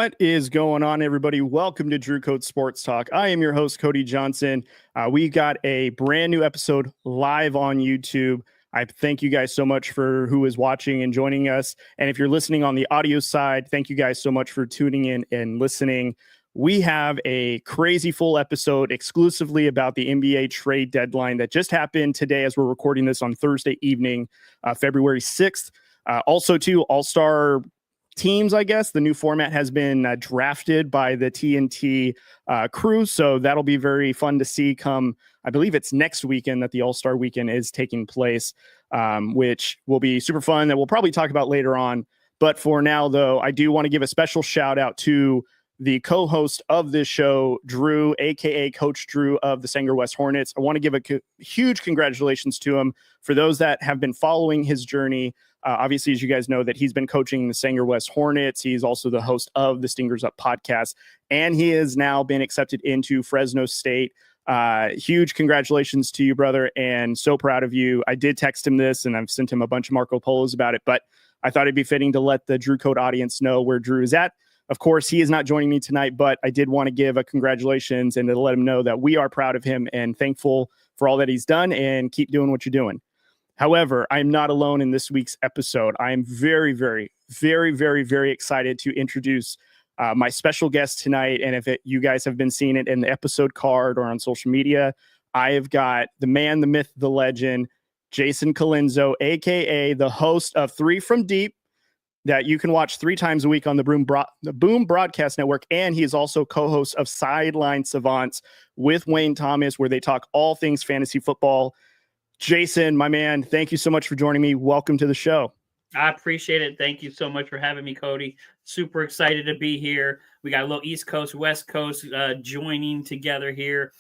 What is going on, everybody? Welcome to Drew Code Sports Talk. I am your host, Cody Johnson. We got a brand new episode live on YouTube. I thank you guys so much for who is watching and joining us. And if you're listening on the audio side, thank you guys so much for tuning in and listening. We have a crazy full episode exclusively about the NBA trade deadline that just happened today as we're recording this on Thursday evening, February 6th. Also, too, All-Star teams, I guess. The new format has been drafted by the TNT crew, so that'll be very fun to see come, I believe it's next weekend that the All-Star weekend is taking place, which will be super fun that we'll probably talk about later on. But for now, though, I do want to give a special shout out to the co-host of this show, Drew, aka Coach Drew of the Sanger West Hornets. I want to give a huge congratulations to him for those that have been following his journey. Obviously, as you guys know, that he's been coaching the Sanger West Hornets. He's also the host of the Stingers Up podcast, and he has now been accepted into Fresno State. Huge congratulations to you, brother, and so proud of you. I did text him this, and I've sent him a bunch of Marco Polos about it, but I thought it'd be fitting to let the Drew Code audience know where Drew is at. Of course, he is not joining me tonight, but I did want to give a congratulations and to let him know that we are proud of him and thankful for all that he's done, and keep doing what you're doing. However, I'm not alone in this week's episode. I am very, very, very, very, very excited to introduce my special guest tonight. And if you guys have been seeing it in the episode card or on social media, I have got the man, the myth, the legend, Jason Calenzo, a.k.a. the host of Three from Deep, that you can watch 3 times a week on the Boom Broadcast Network. And he is also co-host of Sideline Savants with Wayne Thomas, where they talk all things fantasy football. Jason, my man, thank you so much for joining me. Welcome to the show. I appreciate it. Thank you so much for having me, Cody. Super excited to be here. We got a little East Coast, West Coast joining together here.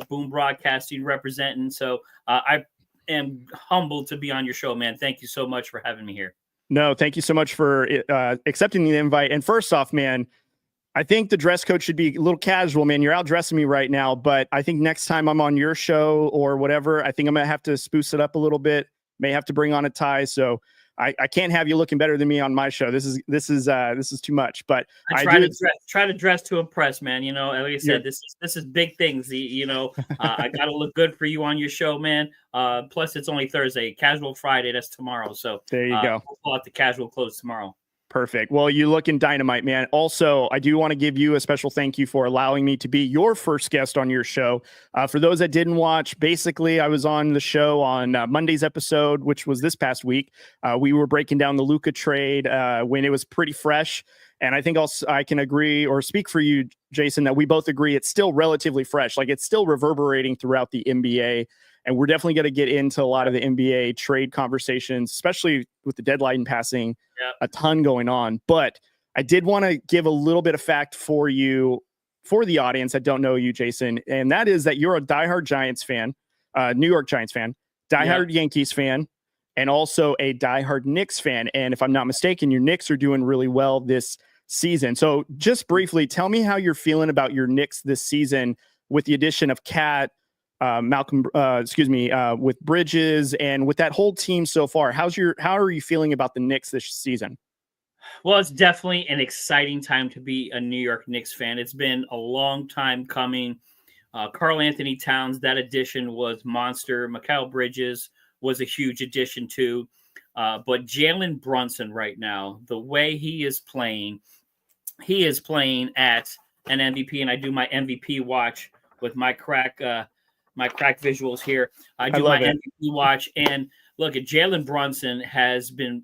Boom Broadcasting representing. So I am humbled to be on your show, man. Thank you so much for having me here. No, thank you so much for accepting the invite. And first off, man, I think the dress code should be a little casual, man. You're out dressing me right now, but I think next time I'm on your show or whatever, I think I'm going to have to spruce it up a little bit. May have to bring on a tie. So I can't have you looking better than me on my show. This is too much, but I try to dress to impress, man. You know, like I said, this is big things. I got to look good for you on your show, man. Plus it's only Thursday, casual Friday. That's tomorrow. So there you go. We'll pull out the casual clothes tomorrow. Perfect. Well, you looking dynamite, man. Also, I do want to give you a special thank you for allowing me to be your first guest on your show. For those that didn't watch, basically, I was on the show on Monday's episode, which was this past week. We were breaking down the Luka trade when it was pretty fresh. And I think I can agree or speak for you, Jason, that we both agree it's still relatively fresh. Like, it's still reverberating throughout the NBA. And we're definitely going to get into a lot of the NBA trade conversations, especially with the deadline passing, a ton going on. But I did want to give a little bit of fact for you, for the audience that don't know you, Jason. And that is that you're a diehard Giants fan, New York Giants fan, diehard Yankees fan, and also a diehard Knicks fan. And if I'm not mistaken, your Knicks are doing really well this season. So just briefly, tell me how you're feeling about your Knicks this season with the addition of Cat, with Bridges and with that whole team so far. How are you feeling about the Knicks this season? Well, it's definitely an exciting time to be a New York Knicks fan. It's been a long time coming. Karl Anthony Towns, that addition was monster. Mikal Bridges was a huge addition too. But Jalen Brunson right now, the way he is playing at an MVP, and I do my MVP watch with my crack visuals here. I do my MVP watch, and look at Jalen Brunson has been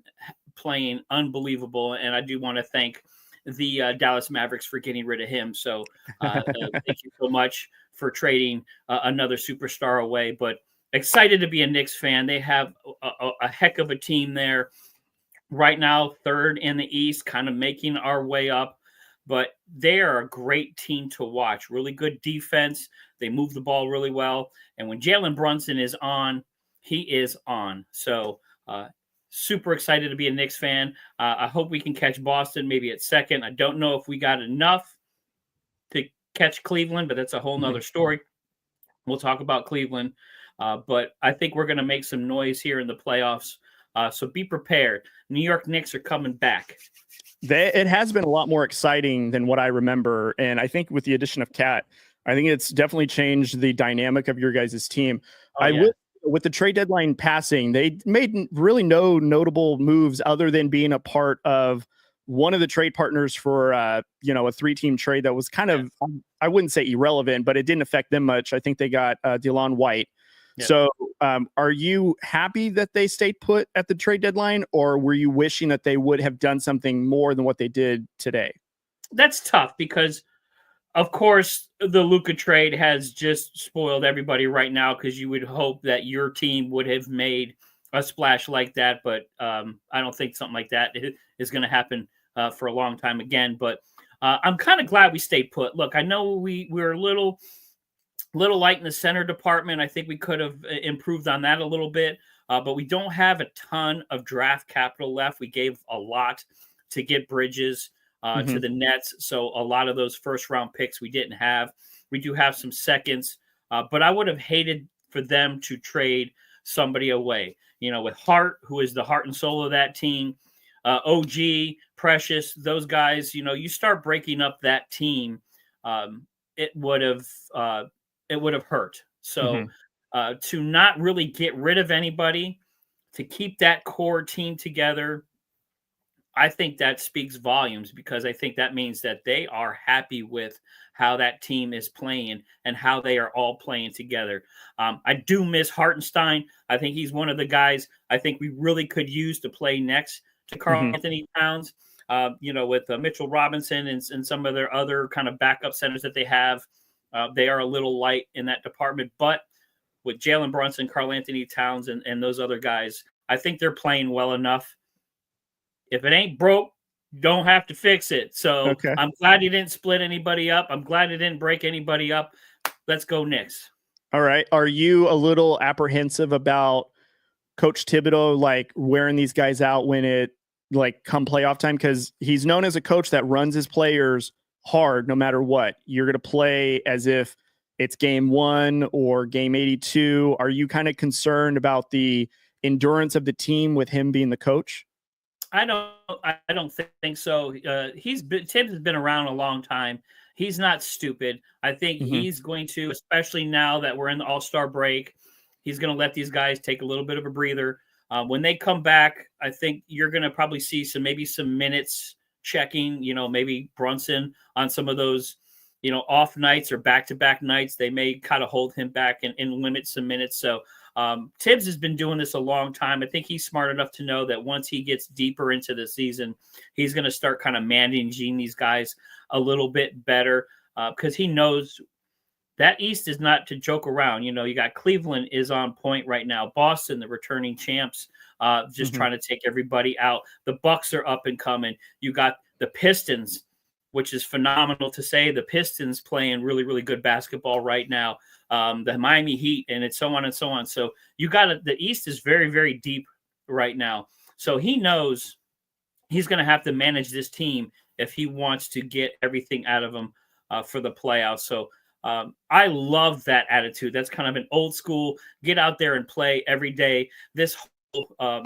playing unbelievable, and I do want to thank the Dallas Mavericks for getting rid of him. So thank you so much for trading another superstar away. But excited to be a Knicks fan. They have a heck of a team there right now, third in the East, kind of making our way up. But they are a great team to watch. Really good defense. They move the ball really well. And when Jalen Brunson is on, he is on. So super excited to be a Knicks fan. I hope we can catch Boston maybe at second. I don't know if we got enough to catch Cleveland, but that's a whole nother story. We'll talk about Cleveland. But I think we're going to make some noise here in the playoffs. So be prepared. New York Knicks are coming back. It has been a lot more exciting than what I remember. And I think with the addition of Cat, I think it's definitely changed the dynamic of your guys' team. With the trade deadline passing, they made really no notable moves other than being a part of one of the trade partners for a 3-team trade that was kind of, I wouldn't say irrelevant, but it didn't affect them much. I think they got DeLon White. Yep. So are you happy that they stayed put at the trade deadline, or were you wishing that they would have done something more than what they did today? That's tough because, of course, the Luka trade has just spoiled everybody right now, because you would hope that your team would have made a splash like that. But I don't think something like that is going to happen for a long time again. But I'm kind of glad we stayed put. Look, I know we're a little light in the center department. I think we could have improved on that a little bit, but we don't have a ton of draft capital left. We gave a lot to get Bridges to the Nets, so a lot of those first-round picks we didn't have. We do have some seconds, but I would have hated for them to trade somebody away. With Hart, who is the heart and soul of that team, OG, Precious, those guys. You start breaking up that team, it would have hurt. So to not really get rid of anybody, to keep that core team together, I think that speaks volumes, because I think that means that they are happy with how that team is playing and how they are all playing together. I do miss Hartenstein. I think he's one of the guys I think we really could use to play next to Karl Anthony Towns. With Mitchell Robinson and some of their other kind of backup centers that they have. They are a little light in that department, but with Jalen Brunson, Karl Anthony Towns, and those other guys, I think they're playing well enough. If it ain't broke, don't have to fix it. So I'm glad you didn't split anybody up. I'm glad it didn't break anybody up. Let's go Knicks. All right. Are you a little apprehensive about Coach Thibodeau, like wearing these guys out when it come playoff time? Because he's known as a coach that runs his players hard no matter what. You're going to play as if it's game 1 or game 82. Are you kind of concerned about the endurance of the team with him being the coach? I don't think so. Tibbs has been around a long time. He's not stupid. I think he's going to, especially now that we're in the All-Star break, he's going to let these guys take a little bit of a breather. When they come back, I think you're going to probably see maybe some minutes checking, maybe Brunson on some of those, off nights or back-to-back nights. They may kind of hold him back and limit some minutes. So Tibbs has been doing this a long time. I think he's smart enough to know that once he gets deeper into the season, he's going to start kind of managing these guys a little bit better, because he knows that East is not to joke around. You got Cleveland is on point right now. Boston, the returning champs, just trying to take everybody out. The Bucks are up and coming. You got the Pistons, which is phenomenal to say. The Pistons playing really, really good basketball right now. The Miami Heat, and it's so on and so on. So you got it. The East is very, very deep right now. So he knows he's going to have to manage this team if he wants to get everything out of them for the playoffs. So I love that attitude. That's kind of an old school, get out there and play every day. This whole,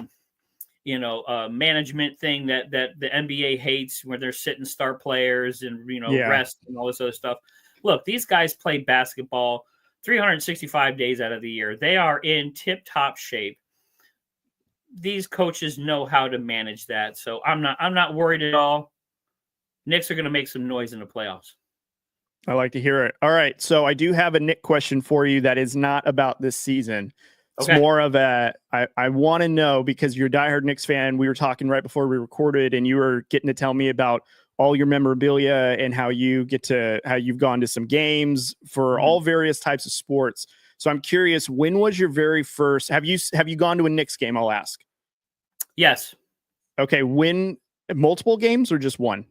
management thing that the NBA hates, where they're sitting star players and, rest and all this other stuff. Look, these guys play basketball 365 days out of the year. They are in tip-top shape. These coaches know how to manage that. So I'm not worried at all. Knicks are going to make some noise in the playoffs. I like to hear it. All right. So I do have a Nick question for you that is not about this season. It's more of I want to know, because you're a diehard Knicks fan. We were talking right before we recorded, and you were getting to tell me about all your memorabilia and how you've gone to some games for all various types of sports. So I'm curious, when was your very first, have you gone to a Knicks game? I'll ask. Yes. Okay. When, multiple games or just one?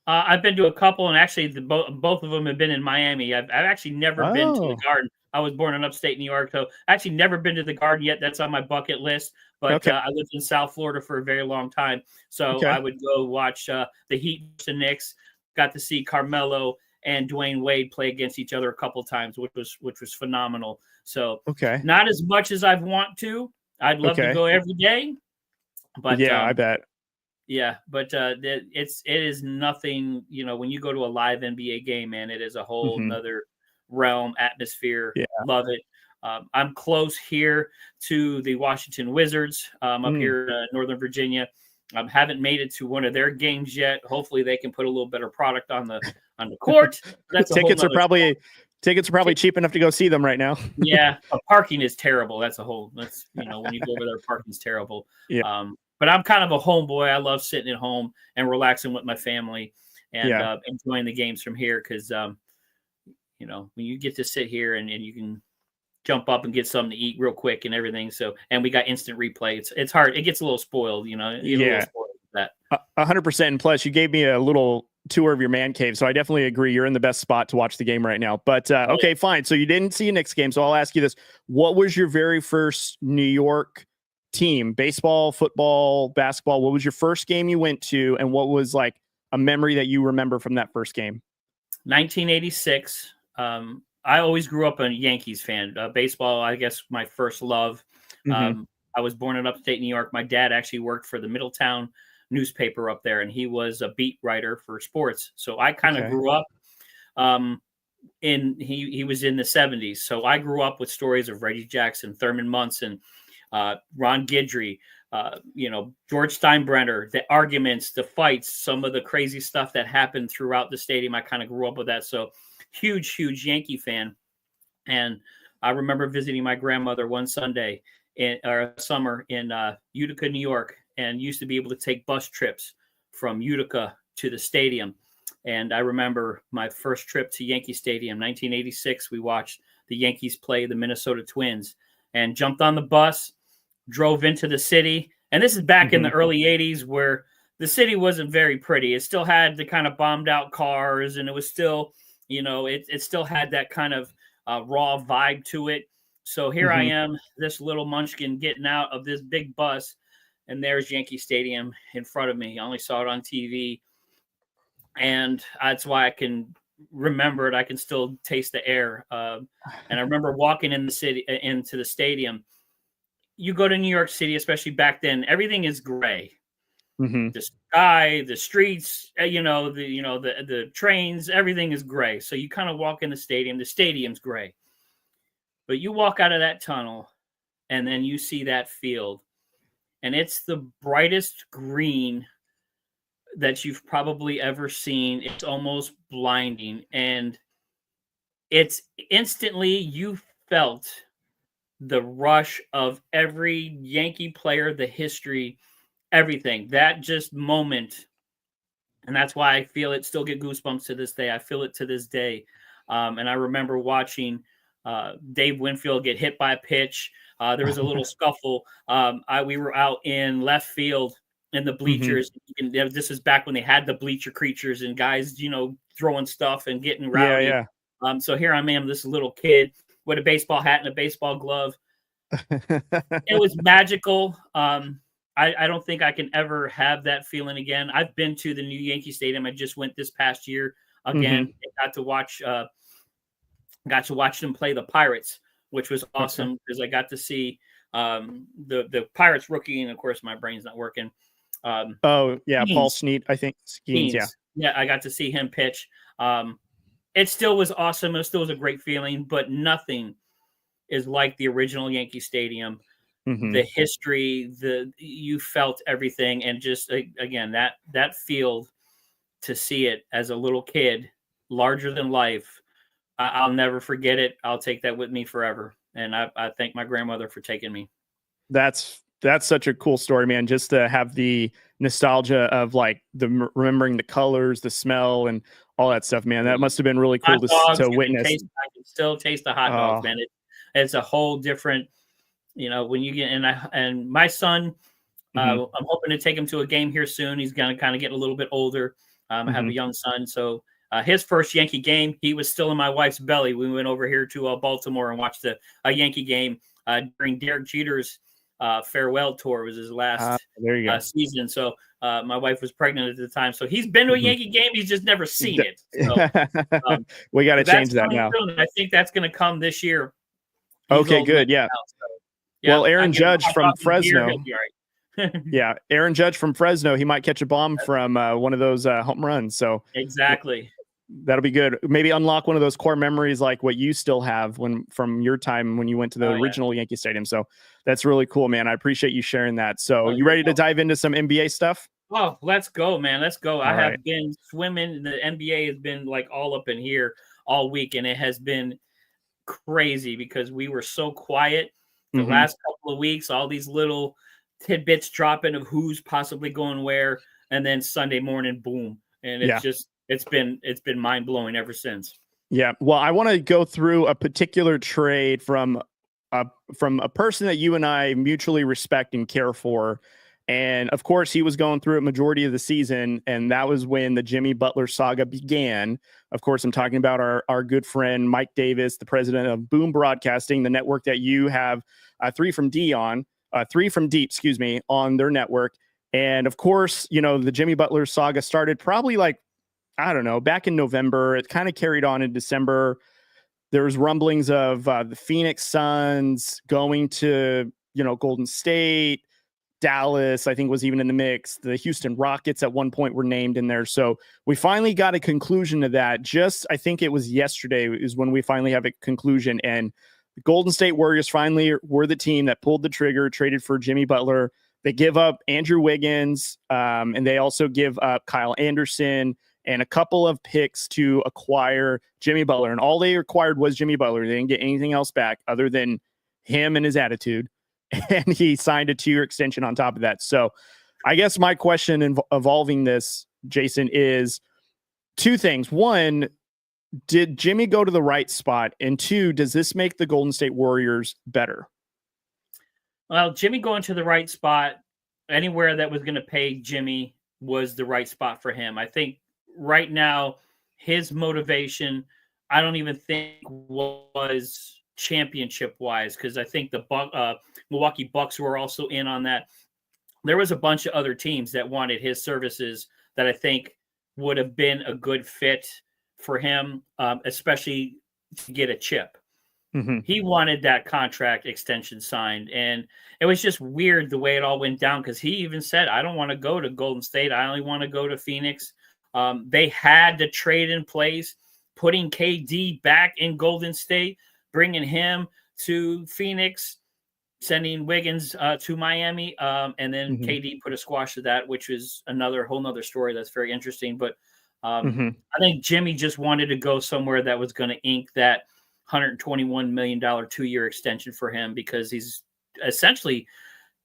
I've been to a couple, and actually both of them have been in Miami. I've actually never been to the Garden. I was born in upstate New York, so actually never been to the Garden yet. That's on my bucket list. But I lived in South Florida for a very long time, so I would go watch the Heat and Knicks. Got to see Carmelo and Dwayne Wade play against each other a couple times, which was phenomenal. So not as much as I'd want to. I'd love to go every day, But yeah, I bet. Yeah, but it is nothing. When you go to a live NBA game, man, it is a whole nother realm, atmosphere. Yeah. Love it. I'm close here to the Washington Wizards. Up here in Northern Virginia. Haven't made it to one of their games yet. Hopefully, they can put a little better product on the court. That's tickets are probably cheap enough to go see them right now. Yeah, parking is terrible. That's when you go over there, parking's terrible. Yeah. But I'm kind of a homeboy. I love sitting at home and relaxing with my family and enjoying the games from here because, when you get to sit here and you can jump up and get something to eat real quick and everything. So, and we got instant replay. It's hard. It gets a little spoiled, You get a little spoiled with that. 100%. And plus, you gave me a little tour of your man cave. So I definitely agree. You're in the best spot to watch the game right now. But okay, fine. So you didn't see a Knicks game. So I'll ask you this. What was your very first New York team? Baseball, football, basketball? What was your first game you went to? And what was like a memory that you remember from that first game? 1986. I always grew up a Yankees fan. Baseball, I guess, my first love. I was born in upstate New York. My dad actually worked for the Middletown newspaper up there, and he was a beat writer for sports. So I kind of grew up he was in the 70s. So I grew up with stories of Reggie Jackson, Thurman Munson, Ron Guidry, George Steinbrenner, the arguments, the fights, some of the crazy stuff that happened throughout the stadium. I kind of grew up with that. So huge Yankee fan. And I remember visiting my grandmother one Sunday summer in Utica, New York, and used to be able to take bus trips from Utica to the stadium. And I remember my first trip to Yankee Stadium, 1986. We watched the Yankees play the Minnesota Twins and jumped on the bus, drove into the city. And this is back in the early 80s where the city wasn't very pretty. It still had the kind of bombed out cars, and it was still, it still had that kind of raw vibe to it. So here I am, this little munchkin getting out of this big bus, and there's Yankee Stadium in front of me. I only saw it on TV. And that's why I can remember it. I can still taste the air. And I remember walking into the stadium. You go to New York City, especially back then, everything is gray. The sky, the streets, the trains, everything is gray. So you kind of walk in the stadium's gray. But you walk out of that tunnel and then you see that field, and it's the brightest green that you've probably ever seen. It's almost blinding, and it's instantly you felt the rush of every Yankee player, the history, everything. That just moment, and that's why I feel it. Still get goosebumps to this day. I feel it to this day, and I remember watching Dave Winfield get hit by a pitch. There was a little scuffle. We were out in left field in the bleachers. This is back when they had the bleacher creatures and guys, throwing stuff and getting rowdy. Yeah. So here I am, this little kid with a baseball hat and a baseball glove. It was magical. I don't think I can ever have that feeling again. I've been to the new Yankee Stadium. I just went this past year again. Got to watch them play the Pirates, which was awesome because I got to see the Pirates rookie, and of course my brain's not working. Skeens. Paul Snead, I think. Skeens, yeah, I got to see him pitch. It still was awesome. It still was a great feeling, but nothing is like the original Yankee Stadium. The history, you felt everything, and just again that field, to see it as a little kid, larger than life. I'll never forget it. I'll take that with me forever. And I thank my grandmother for taking me. That's such a cool story, man. Just to have the nostalgia of like remembering the colors, the smell, and all that stuff, man. That must have been really cool to witness. I can still taste the hot dogs, man. It's a whole different, when you get and my son, I'm hoping to take him to a game here soon. He's going to kind of get a little bit older. I have a young son, so his first Yankee game, he was still in my wife's belly. We went over here to Baltimore and watched a Yankee game during Derek Jeter's farewell tour. It was his last season. So my wife was pregnant at the time. So he's been to a Yankee game. He's just never seen it. So, we got to change that now. Soon. I think that's going to come this year. Okay, good. Yeah. Now, so, yeah. Well, Aaron Judge from Fresno. Yeah, Aaron Judge from Fresno, he might catch a bomb from one of those home runs. So exactly. That'll be good. Maybe unlock one of those core memories like what you still have from your time when you went to the original Yankee Stadium. So that's really cool, man. I appreciate you sharing that. So you ready to dive into some NBA stuff? Oh, let's go, man. Let's go. I have been swimming. The NBA has been like all up in here all week, and it has been crazy because we were so quiet the last couple of weeks. All these little tidbits dropping of who's possibly going where, and then Sunday morning, boom. And it's been mind blowing ever since. Yeah. Well, I want to go through a particular trade from a person that you and I mutually respect and care for. And of course, he was going through it majority of the season. And that was when the Jimmy Butler saga began. Of course, I'm talking about our good friend, Mike Davis, the president of Boom Broadcasting, the network that you have 3 from D, on their network. And of course, the Jimmy Butler saga started probably back in November. It kind of carried on in December. There was rumblings of the Phoenix Suns going to, Golden State. Dallas, I think, was even in the mix. The Houston Rockets at one point were named in there. So we finally got a conclusion to that. I think it was yesterday is when we finally have a conclusion. And the Golden State Warriors finally were the team that pulled the trigger, traded for Jimmy Butler. They give up Andrew Wiggins, and they also give up Kyle Anderson and a couple of picks to acquire Jimmy Butler. And all they required was Jimmy Butler. They didn't get anything else back other than him and his attitude. And he signed a 2-year extension on top of that. So I guess my question involving this, Jason, is 2 things. 1, did Jimmy go to the right spot? And 2, does this make the Golden State Warriors better? Well, Jimmy going to the right spot, anywhere that was going to pay Jimmy was the right spot for him. I think right now, his motivation, I don't even think was championship wise, because I think the Milwaukee Bucks were also in on that. There was a bunch of other teams that wanted his services that I think would have been a good fit for him, especially to get a chip. He wanted that contract extension signed, and it was just weird the way it all went down, because he even said, I don't want to go to Golden State. I only want to go to Phoenix. They had the trade in place, putting KD back in Golden State, bringing him to Phoenix, sending Wiggins to Miami, and then KD put a squash to that, which is whole nother story that's very interesting. But I think Jimmy just wanted to go somewhere that was going to ink that $121 million 2-year extension for him, because he's essentially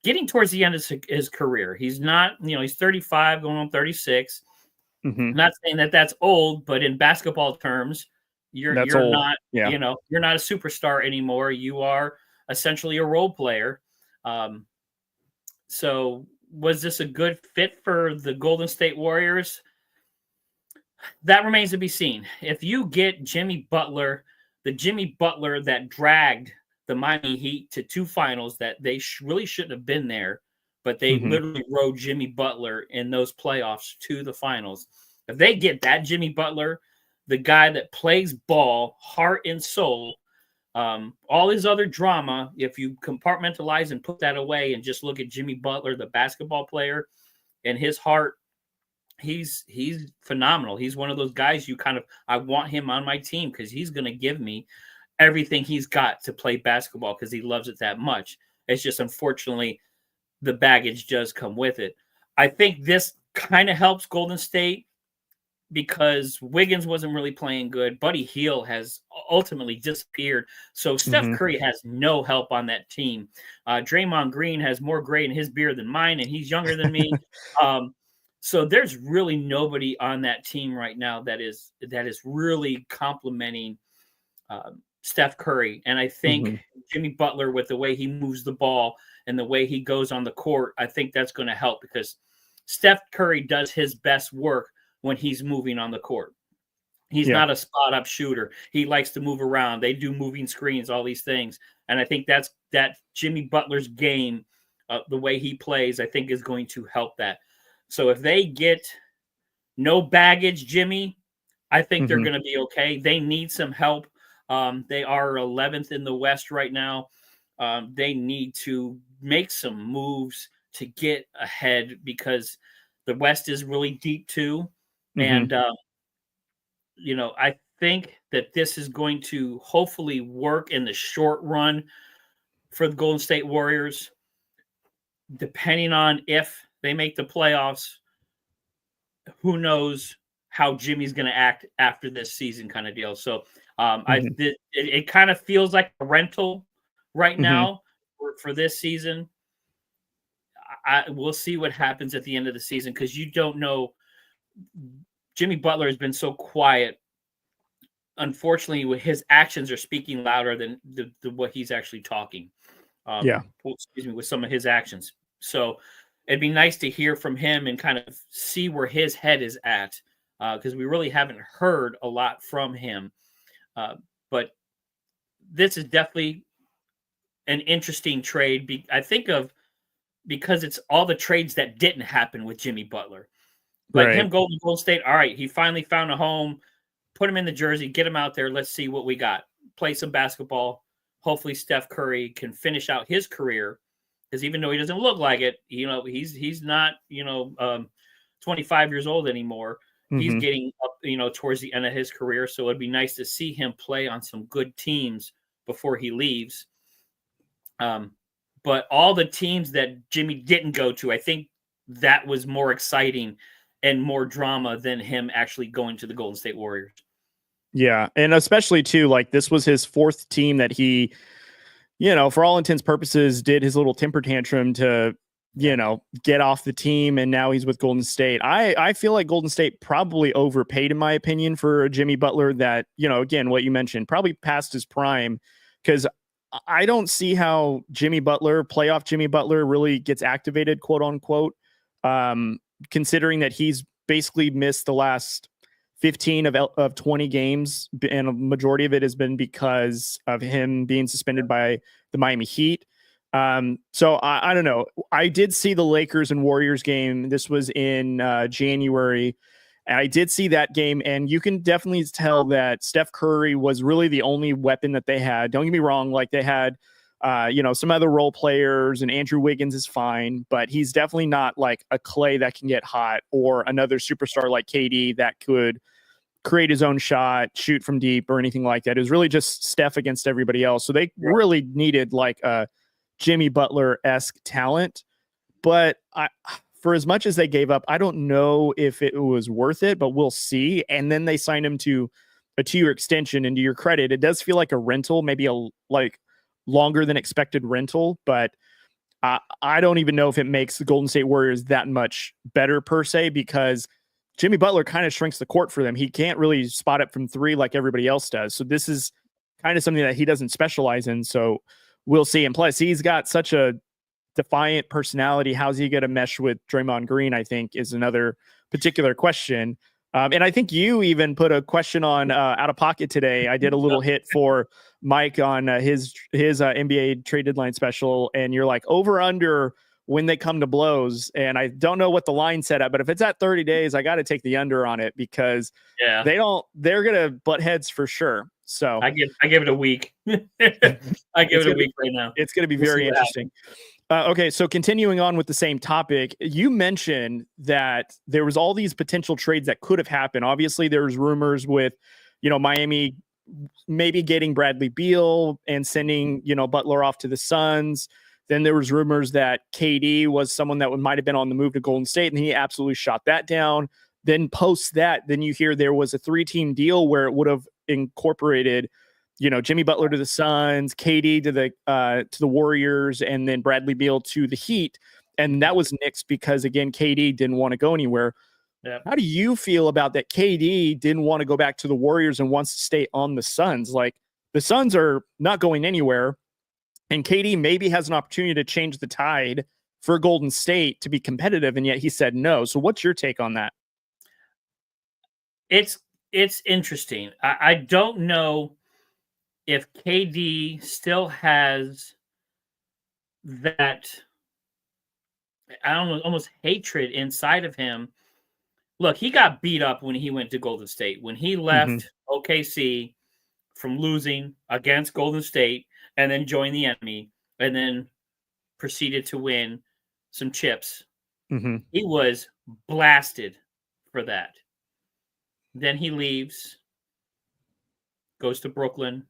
getting towards the end of his career. He's not, he's 35 going on 36. I'm not saying that that's old, but in basketball terms, you're not, you're not a superstar anymore. You are essentially a role player. So was this a good fit for the Golden State Warriors? That remains to be seen. If you get Jimmy Butler, the Jimmy Butler that dragged the Miami Heat to 2 finals that they really shouldn't have been there, but they literally rode Jimmy Butler in those playoffs to the finals. If they get that Jimmy Butler, the guy that plays ball, heart and soul, all his other drama, if you compartmentalize and put that away and just look at Jimmy Butler, the basketball player, and his heart, he's phenomenal. He's one of those guys I want him on my team, because he's going to give me everything he's got to play basketball, because he loves it that much. It's just, unfortunately, the baggage does come with it. I think this kind of helps Golden State, because Wiggins wasn't really playing good. Buddy Hield has ultimately disappeared. So Steph Curry has no help on that team. Draymond Green has more gray in his beard than mine, and he's younger than me. So there's really nobody on that team right now that is really complimenting Steph Curry. And I think Jimmy Butler, with the way he moves the ball and the way he goes on the court, I think that's going to help, because Steph Curry does his best work when he's moving on the court. He's not a spot-up shooter. He likes to move around. They do moving screens, all these things. And I think that Jimmy Butler's game, the way he plays, I think is going to help that. So if they get no baggage, Jimmy, I think they're going to be okay. They need some help. They are 11th in the West right now. They need to make some moves to get ahead because the West is really deep too. Mm-hmm. And, I think that this is going to hopefully work in the short run for the Golden State Warriors, depending on if they make the playoffs. Who knows how Jimmy's going to act after this season kind of deal. So it kind of feels like a rental right now for this season. We'll see what happens at the end of the season because you don't know. Jimmy Butler has been so quiet. Unfortunately, his actions are speaking louder than what he's actually talking. With some of his actions. So it'd be nice to hear from him and kind of see where his head is at because we really haven't heard a lot from him. But this is definitely an interesting trade. I think of because it's all the trades that didn't happen with Jimmy Butler. Like him going to Golden State, all right, he finally found a home, put him in the jersey, get him out there, let's see what we got. Play some basketball. Hopefully Steph Curry can finish out his career because even though he doesn't look like it, he's not, 25 years old anymore. He's getting up, towards the end of his career. So it'd be nice to see him play on some good teams before he leaves. But all the teams that Jimmy didn't go to, I think that was more exciting and more drama than him actually going to the Golden State Warriors. Yeah. And especially too, like this was his fourth team that he, for all intents purposes, did his little temper tantrum to, get off the team. And now he's with Golden State. I feel like Golden State probably overpaid, in my opinion, for Jimmy Butler that, again, what you mentioned, probably past his prime, because I don't see how playoff Jimmy Butler really gets activated, quote unquote, considering that he's basically missed the last 15 of 20 games, and a majority of it has been because of him being suspended by the Miami Heat. So I don't know. I did see the Lakers and Warriors game. This was in January. And I did see that game, and you can definitely tell that Steph Curry was really the only weapon that they had. Don't get me wrong. Like they had, some other role players, and Andrew Wiggins is fine, but he's definitely not like a Clay that can get hot or another superstar like KD that could create his own shot, shoot from deep or anything like that. It was really just Steph against everybody else. So they really needed like a Jimmy Butler-esque talent, but for as much as they gave up, I don't know if it was worth it, but we'll see. And then they signed him to a 2-year extension. And to your credit, it does feel like a rental, maybe a longer than expected rental, but I don't even know if it makes the Golden State Warriors that much better per se, because Jimmy Butler kind of shrinks the court for them. He can't really spot up from three like everybody else does. So this is kind of something that he doesn't specialize in. So we'll see. And plus, he's got such a defiant personality. How's he going to mesh with Draymond Green, I think, is another particular question. And I think you even put a question on Out of Pocket today. I did a little hit for Mike on his NBA trade deadline special, and you're like, over under when they come to blows. And I don't know what the line set at, but if it's at 30 days, I got to take the under on it because they're going to butt heads for sure. So I give it a week. I give it a week right now. It's going to be very interesting. Okay, so continuing on with the same topic, you mentioned that there was all these potential trades that could have happened. Obviously, there's rumors with, Miami maybe getting Bradley Beal and sending, Butler off to the Suns. Then there was rumors that KD was someone that might have been on the move to Golden State, and he absolutely shot that down. Then post that, then you hear there was a 3-team deal where it would have incorporated Jimmy Butler to the Suns, KD to the Warriors, and then Bradley Beal to the Heat. And that was nixed because, again, KD didn't want to go anywhere. Yeah. How do you feel about that? KD didn't want to go back to the Warriors and wants to stay on the Suns. Like, the Suns are not going anywhere, and KD maybe has an opportunity to change the tide for Golden State to be competitive, and yet he said no. So what's your take on that? It's interesting. I don't know if KD still has that, I don't know, almost hatred inside of him. Look, he got beat up when he went to Golden State. When he left OKC from losing against Golden State and then joined the enemy and then proceeded to win some chips. Mm-hmm. He was blasted for that. Then he leaves, goes to Brooklyn,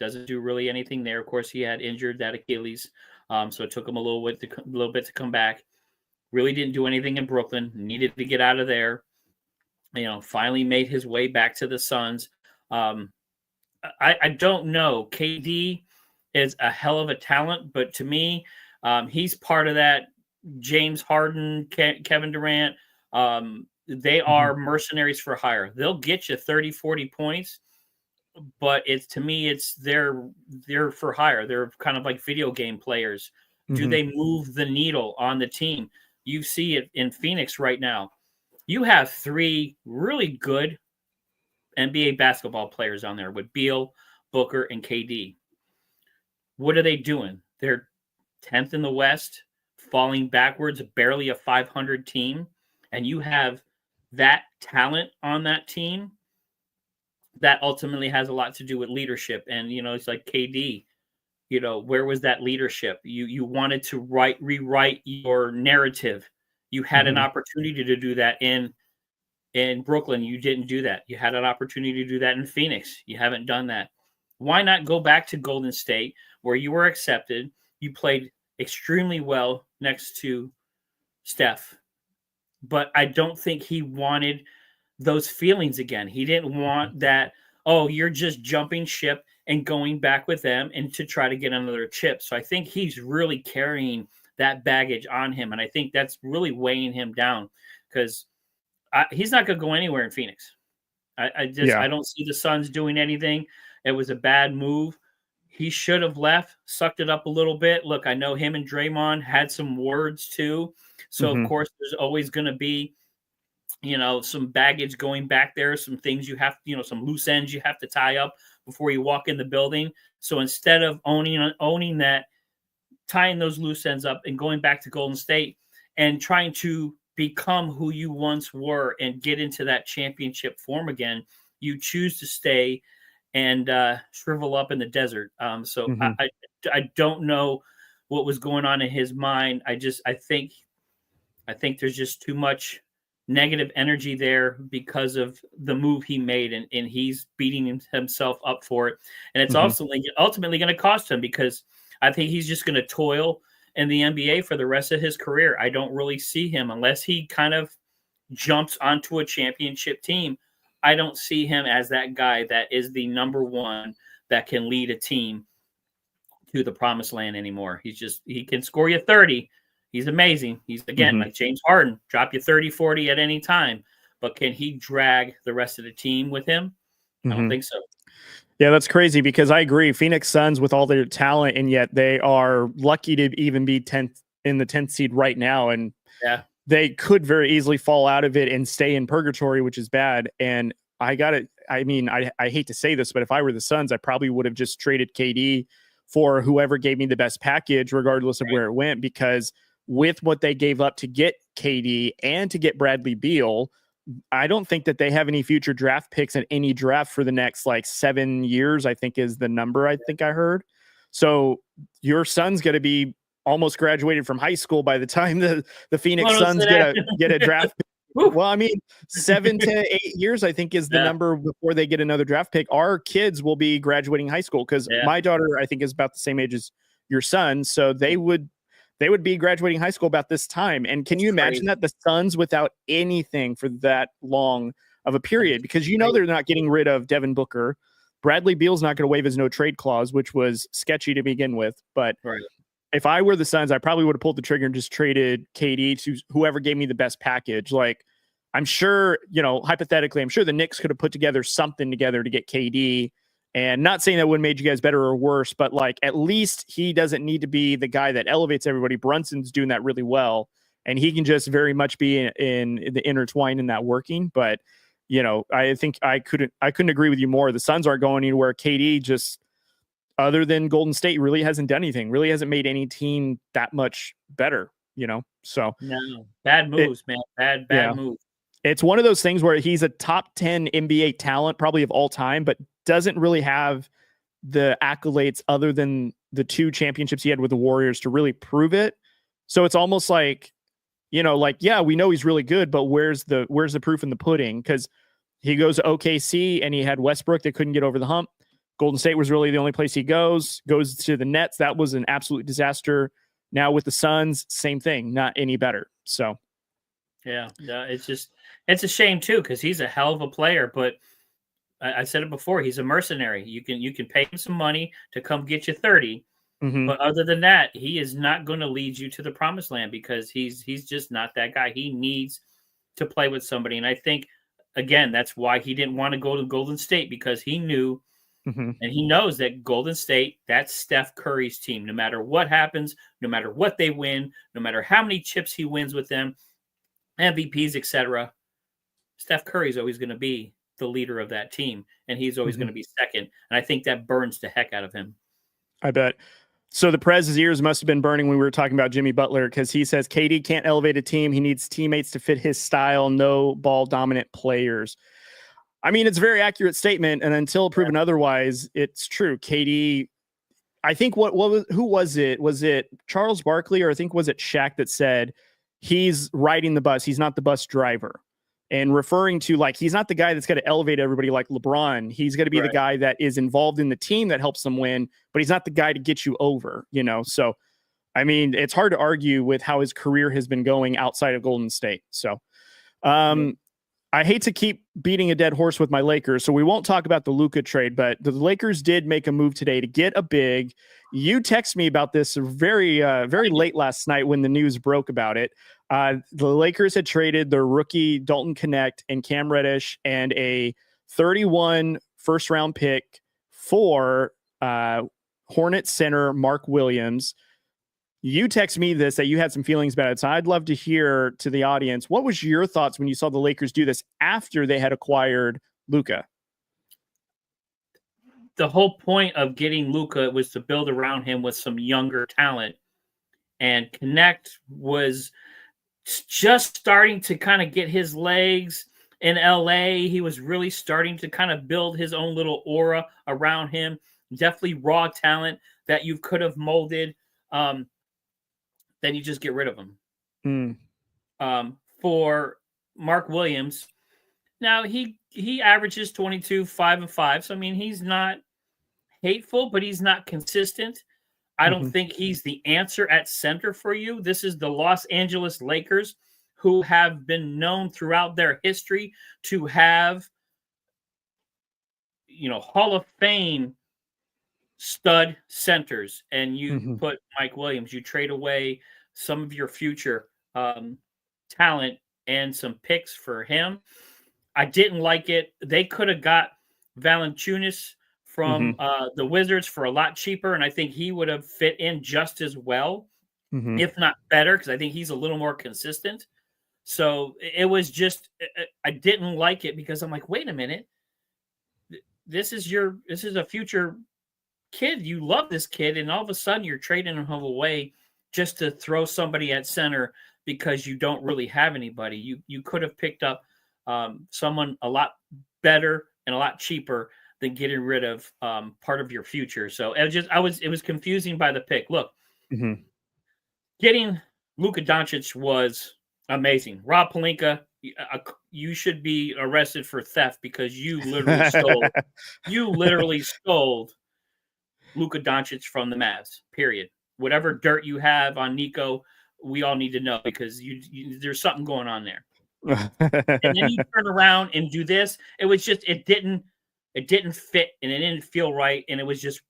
doesn't do really anything there. Of course, he had injured that Achilles, so it took him a little bit to come back. Really didn't do anything in Brooklyn. Needed to get out of there. Finally made his way back to the Suns. I don't know. KD is a hell of a talent, but to me, he's part of that James Harden, Kevin Durant. They are mercenaries for hire. They'll get you 30, 40 points, but they're for hire. They're kind of like video game players. Do they move the needle on the team? You see it in Phoenix right now. You have 3 really good NBA basketball players on there with Beal, Booker, and KD. What are they doing? They're 10th in the West, falling backwards, barely a 500 team, and you have that talent on that team. That ultimately has a lot to do with leadership. And, it's like KD, where was that leadership? You wanted to rewrite your narrative. You had an opportunity to do that in Brooklyn. You didn't do that. You had an opportunity to do that in Phoenix. You haven't done that. Why not go back to Golden State where you were accepted? You played extremely well next to Steph, but I don't think he wanted those feelings again. He didn't want that, you're just jumping ship and going back with them and to try to get another chip. So I think he's really carrying that baggage on him. And I think that's really weighing him down because he's not going to go anywhere in Phoenix. I don't see the Suns doing anything. It was a bad move. He should have left, sucked it up a little bit. Look, I know him and Draymond had some words too. So of course there's always going to be, some baggage going back there, some things you have, some loose ends you have to tie up before you walk in the building. So instead of owning that, tying those loose ends up and going back to Golden State and trying to become who you once were and get into that championship form again, you choose to stay and shrivel up in the desert. I don't know what was going on in his mind. I think there's just too much negative energy there because of the move he made, and he's beating himself up for it. And it's ultimately going to cost him because I think he's just going to toil in the NBA for the rest of his career. I don't really see him unless he kind of jumps onto a championship team. I don't see him as that guy that is the number one that can lead a team to the promised land anymore. He can score you 30. He's amazing. He's, again, like James Harden, drop you 30, 40 at any time. But can he drag the rest of the team with him? I don't think so. Yeah, that's crazy because I agree. Phoenix Suns with all their talent, and yet they are lucky to even be 10th in the 10th seed right now. And they could very easily fall out of it and stay in purgatory, which is bad. And I hate to say this, but if I were the Suns, I probably would have just traded KD for whoever gave me the best package, regardless of where it went, because with what they gave up to get KD and to get Bradley Beal, I don't think that they have any future draft picks in any draft for the next 7 years, I think is the number I think I heard. So your son's going to be almost graduated from high school by the time the Phoenix Suns get a draft pick. Well, 7 to 8 years, I think, is the number before they get another draft pick. Our kids will be graduating high school because my daughter, I think, is about the same age as your son. So they would be graduating high school about this time. And can you imagine that the Suns without anything for that long of a period? Because they're not getting rid of Devin Booker. Bradley Beal's not going to waive his no trade clause, which was sketchy to begin with. But if I were the Suns, I probably would have pulled the trigger and just traded KD to whoever gave me the best package. I'm sure, hypothetically, I'm sure the Knicks could have put together something together to get KD. And not saying that would have made you guys better or worse, but at least he doesn't need to be the guy that elevates everybody. Brunson's doing that really well, and he can just very much be in the intertwined in that working. But I think I couldn't agree with you more. The Suns aren't going anywhere. KD just, other than Golden State, really hasn't done anything. Really hasn't made any team that much better. So no, bad moves, man. Bad moves. It's one of those things where he's a top 10 NBA talent, probably of all time, but doesn't really have the accolades other than the 2 championships he had with the Warriors to really prove it. So it's almost like, yeah, we know he's really good, but where's the proof in the pudding? Because he goes to OKC and he had Westbrook that couldn't get over the hump. Golden State was really the only place he goes to the Nets. That was an absolute disaster. Now with the Suns, same thing, not any better. So, yeah, it's a shame too, because he's a hell of a player, but I said it before, he's a mercenary. You can pay him some money to come get you 30, but other than that, he is not going to lead you to the promised land because he's just not that guy. He needs to play with somebody, and I think again that's why he didn't want to go to Golden State, because he knew. And he knows that Golden State, that's Steph Curry's team. No matter what happens, no matter what they win, no matter how many chips he wins with them, MVPs, etc., Steph Curry is always going to be the leader of that team, and he's always going to be second. And I think that burns the heck out of him. I bet. So the Prez's ears must have been burning when we were talking about Jimmy Butler, because he says KD can't elevate a team. He needs teammates to fit his style, no ball dominant players. I mean, it's a very accurate statement, and until proven otherwise, it's true. KD, I think who was it? Was it Charles Barkley, or I think was it Shaq that said he's riding the bus, he's not the bus driver, and referring to like he's not the guy that's going to elevate everybody like LeBron. He's going to be the guy that is involved in the team that helps them win, but he's not the guy to get you over. So I mean, it's hard to argue with how his career has been going outside of Golden State. So, I hate to keep beating a dead horse with my Lakers, so we won't talk about the Luka trade, but the Lakers did make a move today to get a big. You text me about this very late last night when the news broke about it. The Lakers had traded their rookie Dalton Connect and Cam Reddish and a 31 first-round pick for Hornets center Mark Williams. You text me this, that you had some feelings about it. So I'd love to hear to the audience, what was your thoughts when you saw the Lakers do this after they had acquired Luka? The whole point of getting Luka was to build around him with some younger talent. And Connect was just starting to kind of get his legs in LA. He was really starting to kind of build his own little aura around him. Definitely raw talent that you could have molded. Then you just get rid of him. For Mark Williams, now he averages 22, 5 and 5. So I mean, he's not hateful, but he's not consistent. I don't think he's the answer at center for you. This is the Los Angeles Lakers, who have been known throughout their history to have, Hall of Fame stud centers, and you put Mike Williams, you trade away some of your future talent and some picks for him. I didn't like it. They could have got Valanciunas from the Wizards for a lot cheaper, and I think he would have fit in just as well, if not better, because I think he's a little more consistent. So it was just, I didn't like it because I'm like, wait a minute, this is a future kid. You love this kid, and all of a sudden you're trading him away just to throw somebody at center because you don't really have anybody. You could have picked up someone a lot better and a lot cheaper than getting rid of part of your future. So it was confusing by the pick. Look, getting Luka Doncic was amazing. Rob Pelinka, you should be arrested for theft because you literally stole Luka Doncic from the Mavs, period. Whatever dirt you have on Nico, we all need to know because there's something going on there. And then you turn around and do this. It was just, it didn't fit and it didn't feel right. And it was just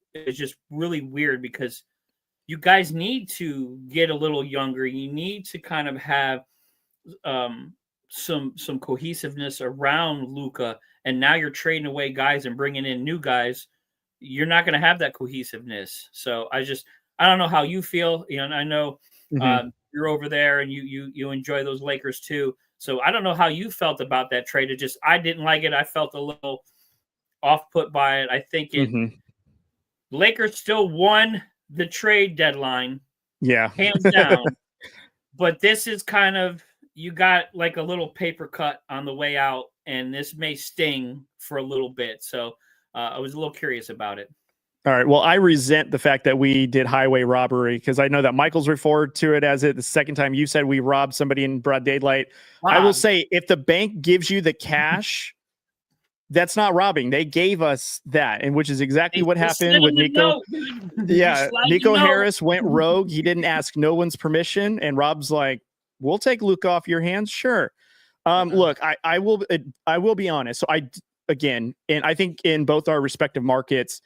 really weird because you guys need to get a little younger. You need to kind of have some cohesiveness around Luka. And now you're trading away guys and bringing in new guys. You're not going to have that cohesiveness. So I don't know how you feel. And I know you're over there and you enjoy those Lakers too. So I don't know how you felt about that trade. I didn't like it. I felt a little off put by it. I think Lakers still won the trade deadline. Yeah. Hands down. But this is kind of, you got like a little paper cut on the way out, and this may sting for a little bit. So I was a little curious about it. All right. Well, I resent the fact that we did highway robbery because I know that Michael's referred to it as the second time you said we robbed somebody in broad daylight. Wow. I will say if the bank gives you the cash, that's not robbing. They gave us that, and which is exactly what happened with Nico. Yeah, Nico Harris went rogue. He didn't ask no one's permission, and Rob's like, "We'll take Luka off your hands, sure." Look, I will be honest. So again, and I think in both our respective markets,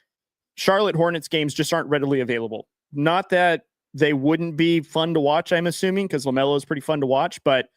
Charlotte Hornets games just aren't readily available. Not that they wouldn't be fun to watch, I'm assuming, because LaMelo is pretty fun to watch, but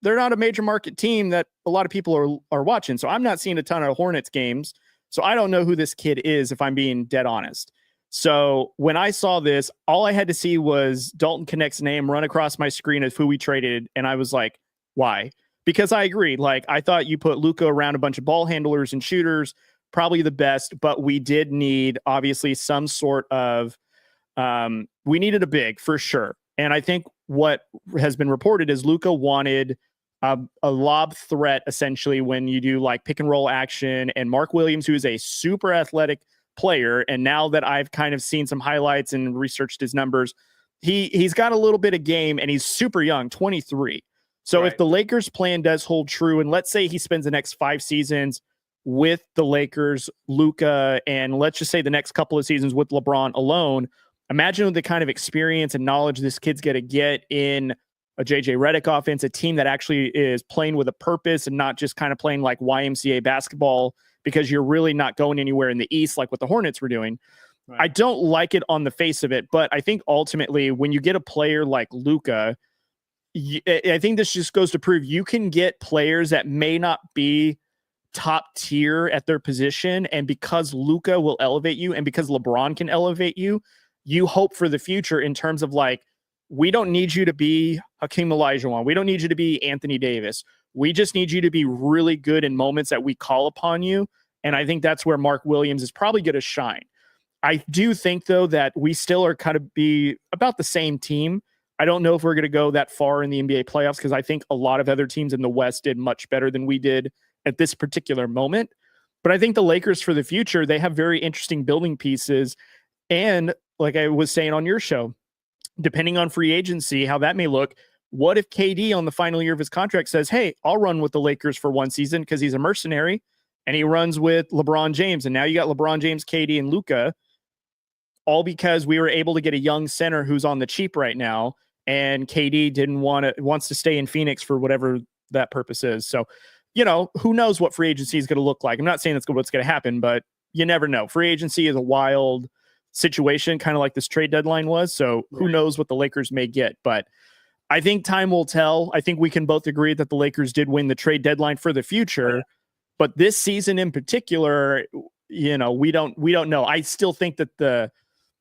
they're not a major market team that a lot of people are watching. So I'm not seeing a ton of Hornets games. So I don't know who this kid is, if I'm being dead honest. So when I saw this, all I had to see was Dalton Connect's name run across my screen of who we traded. And I was like, why? Because I agreed. Like, I thought you put Luka around a bunch of ball handlers and shooters, probably the best, but we did need obviously some sort of, we needed a big for sure. And I think what has been reported is Luka wanted a lob threat, essentially, when you do like pick and roll action. And Mark Williams, who is a super athletic player, and now that I've kind of seen some highlights and researched his numbers, he's got a little bit of game, and he's super young, 23. So if the Lakers plan does hold true, and let's say he spends the next 5 seasons with the Lakers, Luka, and let's just say the next couple of seasons with LeBron alone, imagine the kind of experience and knowledge this kid's going to get in a JJ Redick offense, a team that actually is playing with a purpose and not just kind of playing like YMCA basketball because you're really not going anywhere in the East like what the Hornets were doing. Right. I don't like it on the face of it, but I think ultimately when you get a player like Luka, I think this just goes to prove you can get players that may not be top tier at their position. And because Luka will elevate you and because LeBron can elevate you, you hope for the future in terms of like, we don't need you to be Hakeem Olajuwon. We don't need you to be Anthony Davis. We just need you to be really good in moments that we call upon you. And I think that's where Mark Williams is probably going to shine. I do think, though, that we still are kind of be about the same team. I don't know if we're going to go that far in the NBA playoffs because I think a lot of other teams in the West did much better than we did at this particular moment. But I think the Lakers for the future, they have very interesting building pieces. And like I was saying on your show, depending on free agency, how that may look, what if KD on the final year of his contract says, hey, I'll run with the Lakers for 1 season because he's a mercenary and he runs with LeBron James. And now you got LeBron James, KD, and Luka, all because we were able to get a young center who's on the cheap right now. And KD wants to stay in Phoenix for whatever that purpose is. So, who knows what free agency is going to look like? I'm not saying that's what's going to happen, but you never know. Free agency is a wild situation, kind of like this trade deadline was. So who knows what the Lakers may get, but I think time will tell. I think we can both agree that the Lakers did win the trade deadline for the future, but this season in particular, we don't know. I still think that the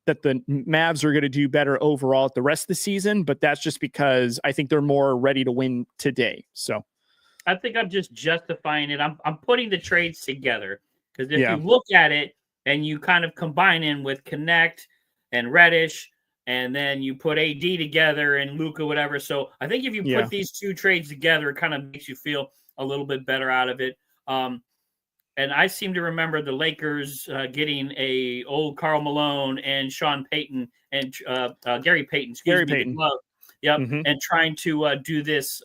Mavs are going to do better overall at the rest of the season, but that's just because I think they're more ready to win today. So I think I'm just justifying it. I'm putting the trades together because if you look at it, and you kind of combine in with Connect and Reddish, and then you put AD together and Luka, whatever. So I think if you put these two trades together, it kind of makes you feel a little bit better out of it. And I seem to remember the Lakers getting a old Karl Malone and Sean Payton and Gary Payton. Gary Payton. Yep. Mm-hmm. And trying to do this,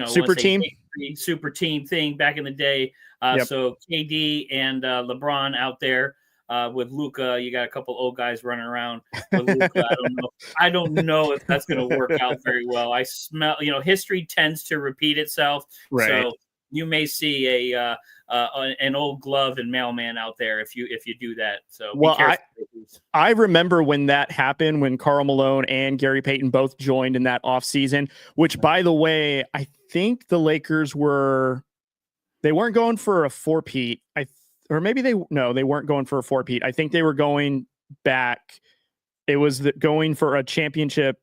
super team thing back in the day. So KD and LeBron out there with Luka. You got a couple old guys running around with Luka. I don't know if that's going to work out very well. I smell, history tends to repeat itself. Right. So you may see an old glove and mailman out there if you do that. So I remember when that happened, when Karl Malone and Gary Payton both joined in that offseason, which, by the way, I think the Lakers they weren't going for a four-peat. Or maybe they weren't going for a four-peat. I think they were going back. It was going for a championship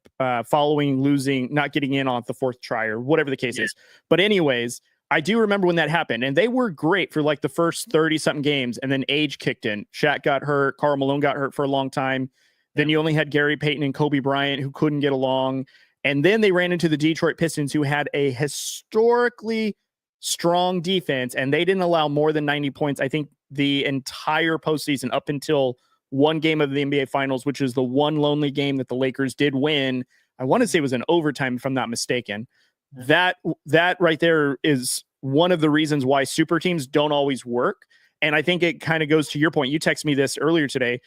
following losing, not getting in on the fourth try or whatever the case is. But anyways, I do remember when that happened, and they were great for like the first 30-something games, and then age kicked in. Shaq got hurt. Karl Malone got hurt for a long time. Then you only had Gary Payton and Kobe Bryant who couldn't get along. And then they ran into the Detroit Pistons, who had a historically strong defense, and they didn't allow more than 90 points, I think, the entire postseason up until one game of the NBA Finals, which is the one lonely game that the Lakers did win. I want to say it was an overtime, if I'm not mistaken. That right there is one of the reasons why super teams don't always work. And I think it kind of goes to your point. You texted me this earlier today.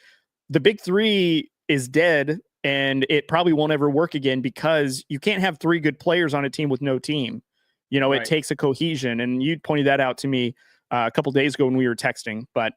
The big three is dead, and it probably won't ever work again because you can't have three good players on a team with no team. You know, It takes a cohesion. And you pointed that out to me a couple days ago when we were texting. But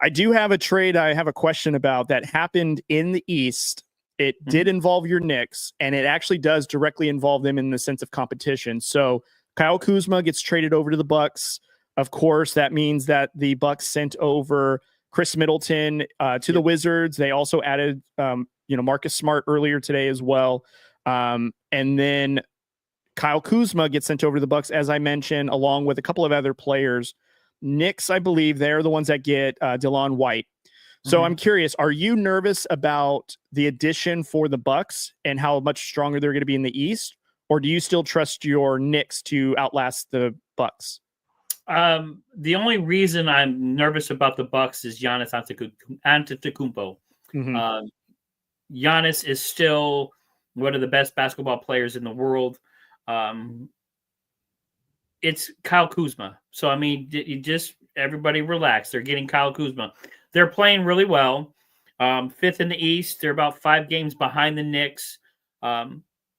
I do have a trade I have a question about that happened in the East. It did involve your Knicks, and it actually does directly involve them in the sense of competition. So Kyle Kuzma gets traded over to the Bucks. Of course, that means that the Bucks sent over Chris Middleton to the Wizards. They also added, Marcus Smart earlier today as well. And then Kyle Kuzma gets sent over to the Bucks, as I mentioned, along with a couple of other players. Knicks, I believe, they're the ones that get DeLon White. So I'm curious, are you nervous about the addition for the Bucks and how much stronger they're going to be in the East? Or do you still trust your Knicks to outlast the Bucks? The only reason I'm nervous about the Bucks is Giannis Antetokounmpo. Giannis is still one of the best basketball players in the world. It's Kyle Kuzma. So, I mean, everybody relax. They're getting Kyle Kuzma. They're playing really well. Fifth in the East. They're about 5 games behind the Knicks.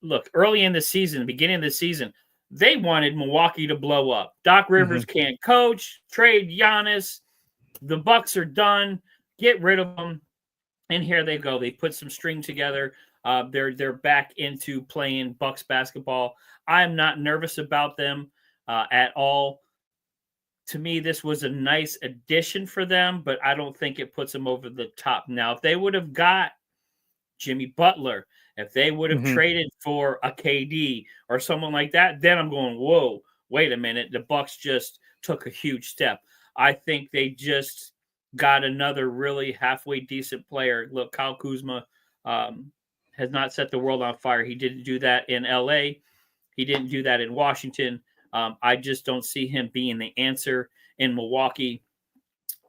Look, early in the season, beginning of the season, they wanted Milwaukee to blow up. Doc Rivers can't coach. Trade Giannis. The Bucks are done. Get rid of them. And here they go. They put some string together. They're back into playing Bucks basketball. I'm not nervous about them at all. To me, this was a nice addition for them, but I don't think it puts them over the top. Now, if they would have got Jimmy Butler, if they would have traded for a KD or someone like that, then I'm going, whoa, wait a minute. The Bucks just took a huge step. I think they just got another really halfway decent player. Look, Kyle Kuzma has not set the world on fire. He didn't do that in LA. He didn't do that in Washington. I just don't see him being the answer in Milwaukee.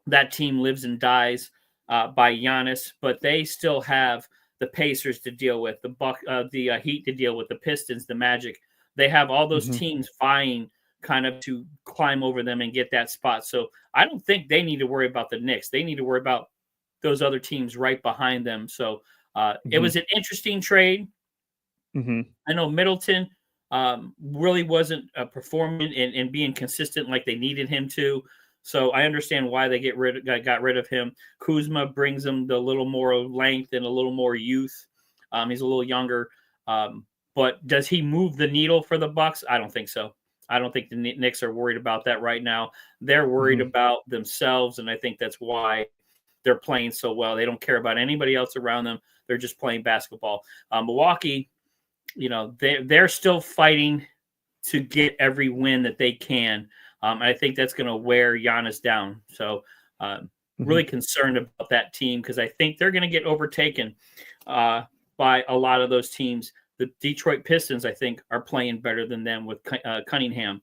That team lives and dies by Giannis, but they still have the Pacers to deal with, the Heat to deal with, the Pistons, the Magic. They have all those teams vying kind of to climb over them and get that spot. So I don't think they need to worry about the Knicks. They need to worry about those other teams right behind them. So it was an interesting trade. I know Middleton really wasn't performing and being consistent like they needed him to. So I understand why they got rid of him. Kuzma brings them the little more length and a little more youth. He's a little younger. But does he move the needle for the Bucks? I don't think so. I don't think the Knicks are worried about that right now. They're worried about themselves, and I think that's why they're playing so well. They don't care about anybody else around them. They're just playing basketball. Milwaukee, they're still fighting to get every win that they can. And I think that's going to wear Giannis down. So really concerned about that team because I think they're going to get overtaken by a lot of those teams. The Detroit Pistons, I think, are playing better than them with Cunningham.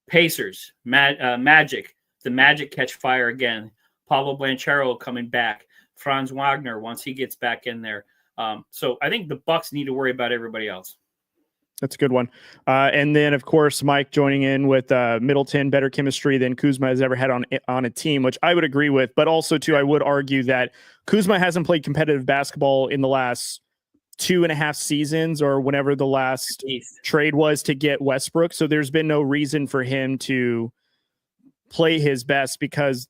Pacers, Magic. The Magic catch fire again. Pablo Banchero coming back. Franz Wagner once he gets back in there. So I think the Bucks need to worry about everybody else. That's a good one. And then, of course, Mike joining in with Middleton, better chemistry than Kuzma has ever had on a team, which I would agree with. But also, too, I would argue that Kuzma hasn't played competitive basketball in the last 2.5 seasons or whenever the last trade was to get Westbrook. So there's been no reason for him to play his best because,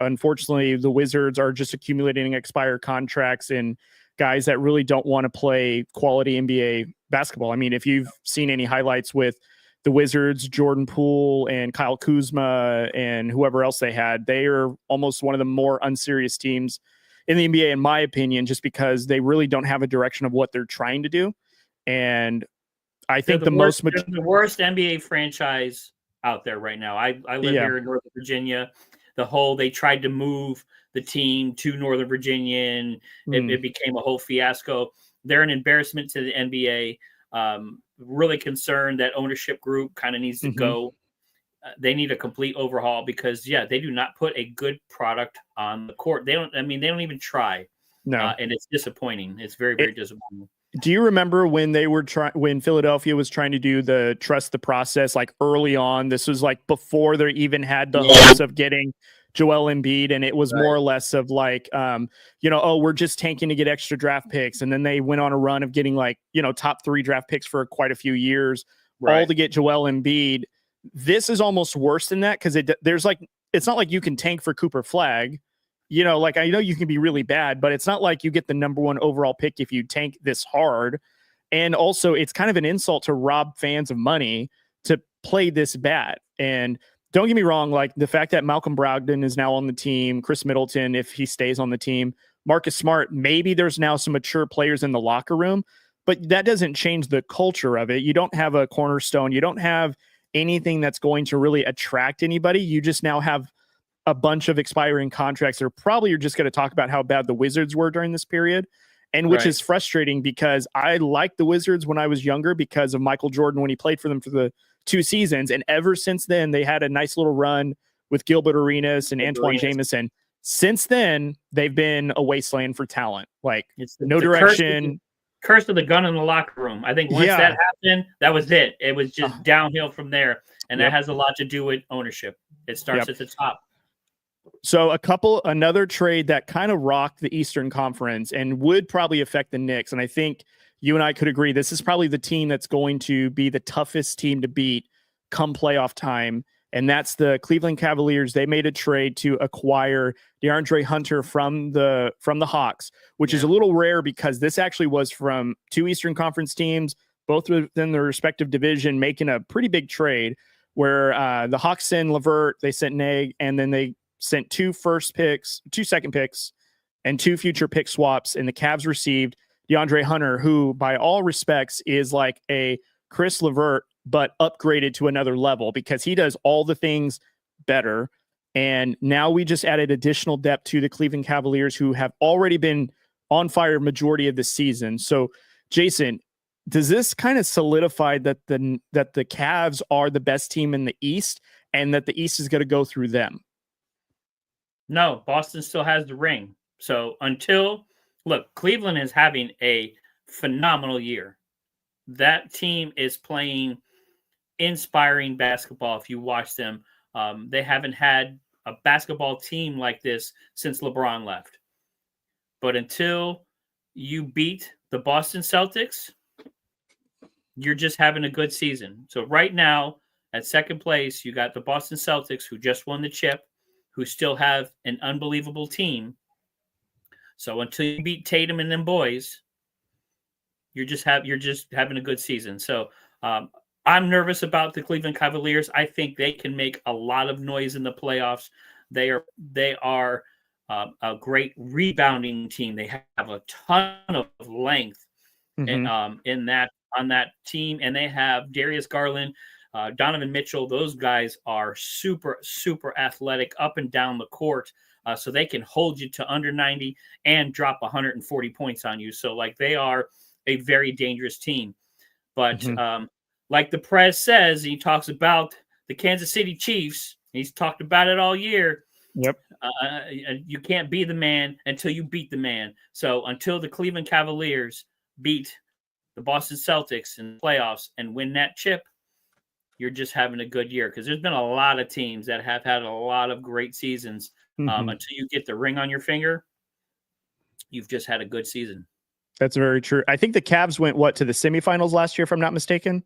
unfortunately, the Wizards are just accumulating expired contracts and guys that really don't want to play quality NBA basketball. I mean, if you've seen any highlights with the Wizards, Jordan Poole and Kyle Kuzma and whoever else they had, they are almost one of the more unserious teams in the NBA, in my opinion, just because they really don't have a direction of what they're trying to do. And I think the worst NBA franchise out there right now. I live here in Northern Virginia. They tried to move the team to Northern Virginia and it became a whole fiasco. They're an embarrassment to the NBA. Really concerned that ownership group kind of needs to go. They need a complete overhaul because, they do not put a good product on the court. They don't even try. No. And it's disappointing. It's very, very disappointing. Do you remember when they were when Philadelphia was trying to do the trust the process, like early on? This was like before they even had the hopes of getting Joel Embiid, and it was more or less of like, we're just tanking to get extra draft picks, and then they went on a run of getting like, top 3 draft picks for quite a few years, all to get Joel Embiid. This is almost worse than that because it's not like you can tank for Cooper Flagg. Like I know you can be really bad, but it's not like you get the number 1 overall pick if you tank this hard. And also, it's kind of an insult to rob fans of money to play this bad. And don't get me wrong, like the fact that Malcolm Brogdon is now on the team, Chris Middleton, if he stays on the team, Marcus Smart, maybe there's now some mature players in the locker room, but that doesn't change the culture of it. You don't have a cornerstone. You don't have anything that's going to really attract anybody. You just now have a bunch of expiring contracts that you're just going to talk about how bad the Wizards were during this period. And which is frustrating because I liked the Wizards when I was younger because of Michael Jordan when he played for them for the 2 seasons. And ever since then, they had a nice little run with Gilbert Arenas and Antoine Jameson. Since then, they've been a wasteland for talent. Like no direction. Curse of the gun in the locker room. I think once that happened, that was it. It was just downhill from there. And that has a lot to do with ownership. It starts at the top. So another trade that kind of rocked the Eastern Conference and would probably affect the Knicks. And I think you and I could agree, this is probably the team that's going to be the toughest team to beat come playoff time. And that's the Cleveland Cavaliers. They made a trade to acquire DeAndre Hunter from the Hawks, which is a little rare because this actually was from 2 Eastern Conference teams, both within their respective division, making a pretty big trade where the Hawks sent LeVert, they sent Neg, and then they sent 2 second picks, and 2 future pick swaps. And the Cavs received DeAndre Hunter, who by all respects is like a Chris LeVert, but upgraded to another level because he does all the things better. And now we just added additional depth to the Cleveland Cavaliers, who have already been on fire majority of the season. So, Jason, does this kind of solidify that the Cavs are the best team in the East and that the East is going to go through them? No, Boston still has the ring. So Cleveland is having a phenomenal year. That team is playing inspiring basketball. If you watch them, they haven't had a basketball team like this since LeBron left. But until you beat the Boston Celtics, you're just having a good season. So right now, at second place, you got the Boston Celtics, who just won the chip, who still have an unbelievable team. So until you beat Tatum and them boys, you're just having a good season. So I'm nervous about the Cleveland Cavaliers. I think they can make a lot of noise in the playoffs. They are a great rebounding team. They have a ton of length on that team, and they have Darius Garland, Donovan Mitchell. Those guys are super, super athletic up and down the court, so they can hold you to under 90 and drop 140 points on you. So, they are a very dangerous team. But like the press says, he talks about the Kansas City Chiefs. He's talked about it all year. Yep. You can't be the man until you beat the man. So until the Cleveland Cavaliers beat the Boston Celtics in the playoffs and win that chip, you're just having a good year, because there's been a lot of teams that have had a lot of great seasons. Until you get the ring on your finger, you've just had a good season. That's very true. I think the Cavs went to the semifinals last year, if I'm not mistaken.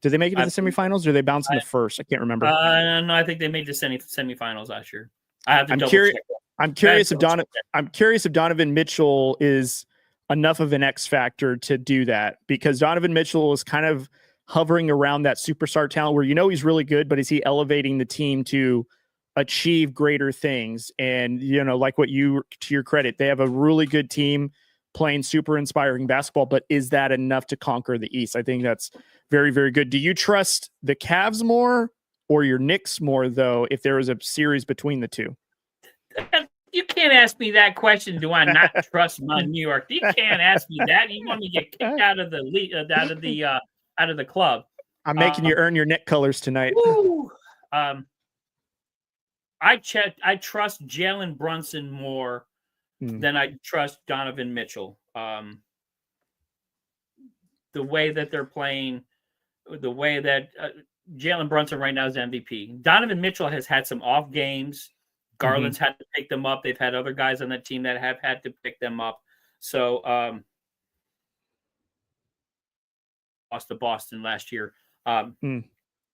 Did they make it to the semifinals, or did they bounce in the first? I can't remember. No, I think they made the semifinals last year. I have to double check. I'm curious if Donovan Mitchell is enough of an X factor to do that, because Donovan Mitchell is kind of hovering around that superstar talent where he's really good, but is he elevating the team to achieve greater things? And to your credit, they have a really good team playing super inspiring basketball, but is that enough to conquer the East? I think that's very, very good. Do you trust the Cavs more or your Knicks more, though, if there was a series between the two? You can't ask me that question. Do I not trust my New York? You can't ask me that. You want me to get kicked out of the league, out of the club. I'm making you earn your neck colors tonight. I trust Jalen Brunson more than I trust Donovan Mitchell. The way that they're playing, the way that Jalen Brunson right now is MVP. Donovan Mitchell has had some off games. Garland's had to pick them up. They've had other guys on that team that have had to pick them up. So lost to Boston last year. And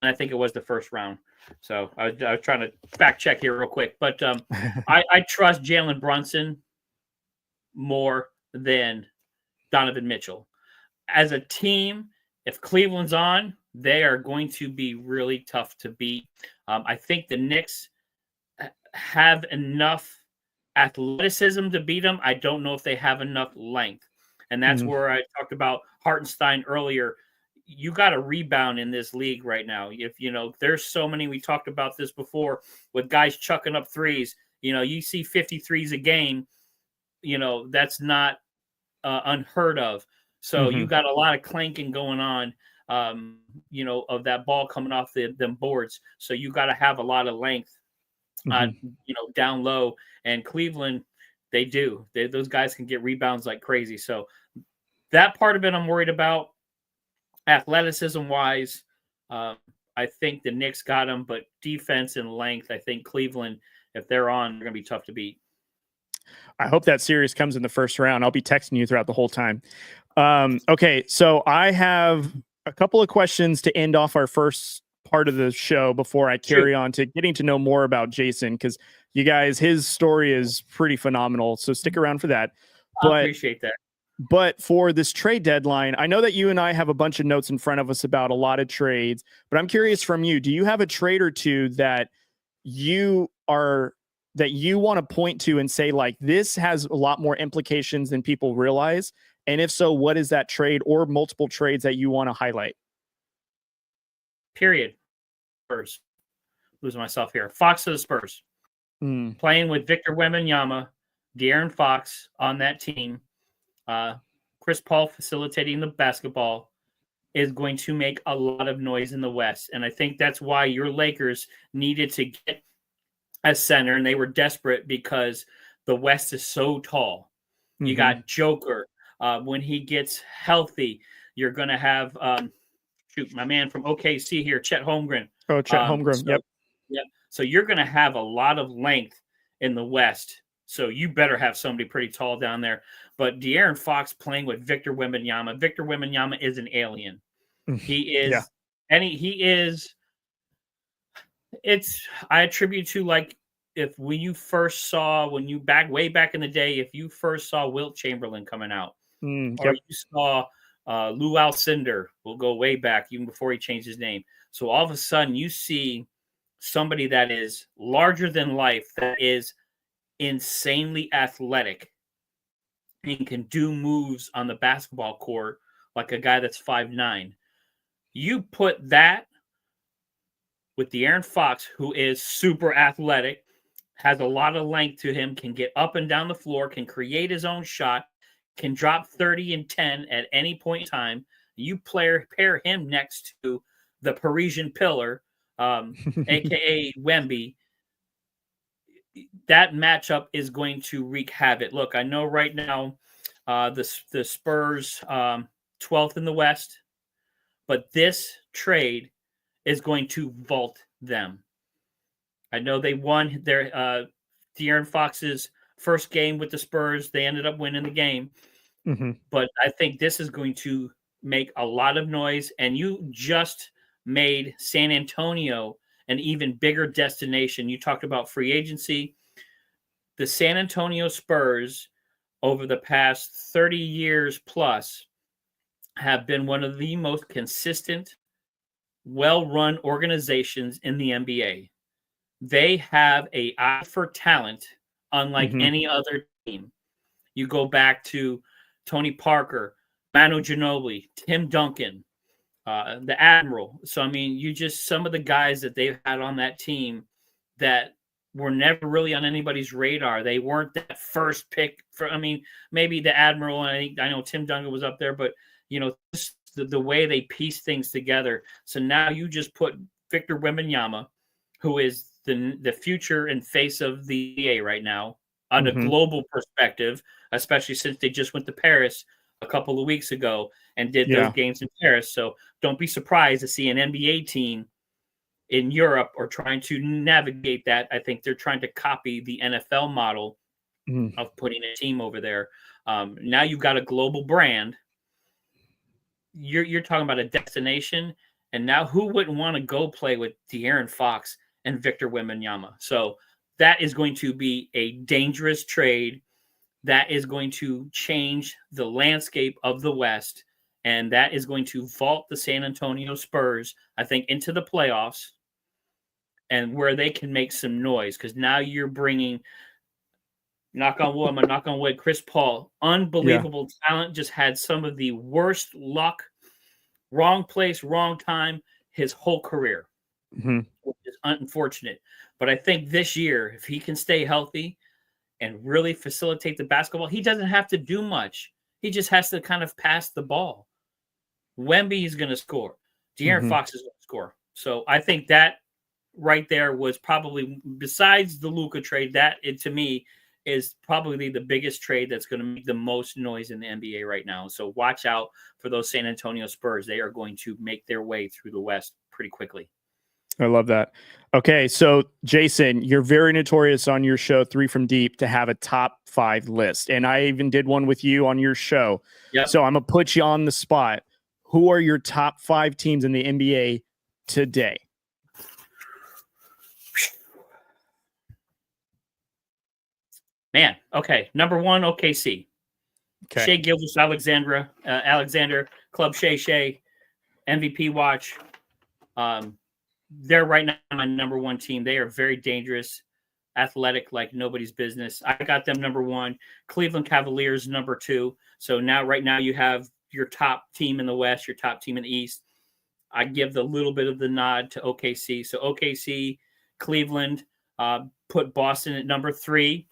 I think it was the first round. So I was trying to fact check here real quick. But I trust Jalen Brunson more than Donovan Mitchell. As a team, if Cleveland's on, they are going to be really tough to beat. I think the Knicks have enough athleticism to beat them. I don't know if they have enough length. And that's where I talked about Hartenstein earlier. You got to rebound in this league right now. If there's so many, we talked about this before with guys chucking up threes. You see 53s a game. That's not unheard of. So you got a lot of clanking going on, of that ball coming off them boards. So you got to have a lot of length, down low. And Cleveland, they do. Those guys can get rebounds like crazy. So that part of it I'm worried about. Athleticism-wise, I think the Knicks got them, but defense and length, I think Cleveland, if they're on, they're going to be tough to beat. I hope that series comes in the first round. I'll be texting you throughout the whole time. Okay, so I have a couple of questions to end off our first part of the show before I carry on to getting to know more about Jason, because you guys, his story is pretty phenomenal. So stick around for that. I appreciate that. But for this trade deadline, I know that you and I have a bunch of notes in front of us about a lot of trades, but I'm curious from you, do you have a trade or two that you want to point to and say, like, this has a lot more implications than people realize? And if so, what is that trade or multiple trades that you want to highlight? Period. Spurs. Losing myself here. Fox to the Spurs. Playing with Victor Wembanyama, De'Aaron Fox on that team. Chris Paul facilitating the basketball is going to make a lot of noise in the West. And I think that's why your Lakers needed to get a center, and they were desperate because the West is so tall. You got Joker. When he gets healthy, you're going to have, my man from OKC here, Chet Holmgren. Oh, Chet Holmgren, yep. Yep. So you're going to have a lot of length in the West. So you better have somebody pretty tall down there. But De'Aaron Fox playing with Victor Wembanyama. Victor Wembanyama is an alien. He is, I attribute to, like, way back in the day, if you first saw Wilt Chamberlain coming out, or you saw Lou Alcindor, we'll go way back, even before he changed his name. So all of a sudden you see somebody that is larger than life, that is insanely athletic and can do moves on the basketball court like a guy that's 5'9". You put that with De'Aaron Fox, who is super athletic, has a lot of length to him, can get up and down the floor, can create his own shot, can drop 30 and 10 at any point in time. You pair him next to the Parisian Pillar, a.k.a. Wemby. That matchup is going to wreak havoc. Look, I know right now the Spurs 12th in the West, but this trade is going to vault them. I know they won their De'Aaron Fox's first game with the Spurs. They ended up winning the game. But I think this is going to make a lot of noise. And you just made San Antonio an even bigger destination. You talked about free agency. The San Antonio Spurs, over the past 30 years plus, have been one of the most consistent, well-run organizations in the NBA. They have an eye for talent unlike any other team. You go back to Tony Parker, Manu Ginobili, Tim Duncan, the Admiral. So, I mean, some of the guys that they've had on that team that were never really on anybody's radar. They weren't that first pick maybe the Admiral, and I know Tim Duncan was up there, but just the way they piece things together. So now you just put Victor Wembanyama, who is the future and face of the NBA right now on a global perspective, especially since they just went to Paris a couple of weeks ago and did those games in Paris. So don't be surprised to see an NBA team in Europe or trying to navigate that. I think they're trying to copy the NFL model of putting a team over there. Now you've got a global brand. You're talking about a destination, and now who wouldn't want to go play with De'Aaron Fox and Victor Wembanyama? So that is going to be a dangerous trade. That is going to change the landscape of the West, and that is going to vault the San Antonio Spurs, I think, into the playoffs and where they can make some noise, because now you're bringing, knock on wood, Chris Paul, unbelievable talent, just had some of the worst luck, wrong place, wrong time, his whole career, which is unfortunate. But I think this year, if he can stay healthy and really facilitate the basketball, he doesn't have to do much. He just has to kind of pass the ball. Wemby is going to score. De'Aaron Fox is going to score. So I think that right there was probably, besides the Luka trade, that to me is probably the biggest trade that's going to make the most noise in the NBA right now. So watch out for those San Antonio Spurs. They are going to make their way through the West pretty quickly. I love that. Okay, so Jason, you're very notorious on your show, 3 from Deep, to have a top 5 list. And I even did one with you on your show. Yep. So I'm going to put you on the spot. Who are your top 5 teams in the NBA today? Man, okay. Number 1, OKC. Okay. Shai Gilgeous-Alexander, Club Shai, MVP watch. They're right now my number 1 team. They are very dangerous, athletic, like nobody's business. I got them number 1. Cleveland Cavaliers number 2. So right now you have your top team in the West, your top team in the East. I give the little bit of the nod to OKC. So OKC, Cleveland, put Boston at number 3.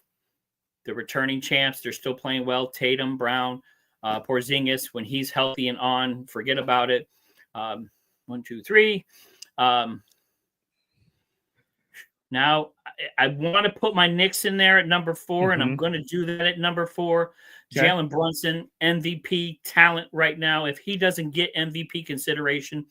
The returning champs, they're still playing well. Tatum, Brown, Porzingis, when he's healthy and on, forget about it. 1, 2, 3. Now, I want to put my Knicks in there at number 4, and I'm going to do that at number 4. Okay. Jalen Brunson, MVP talent right now. If he doesn't get MVP consideration,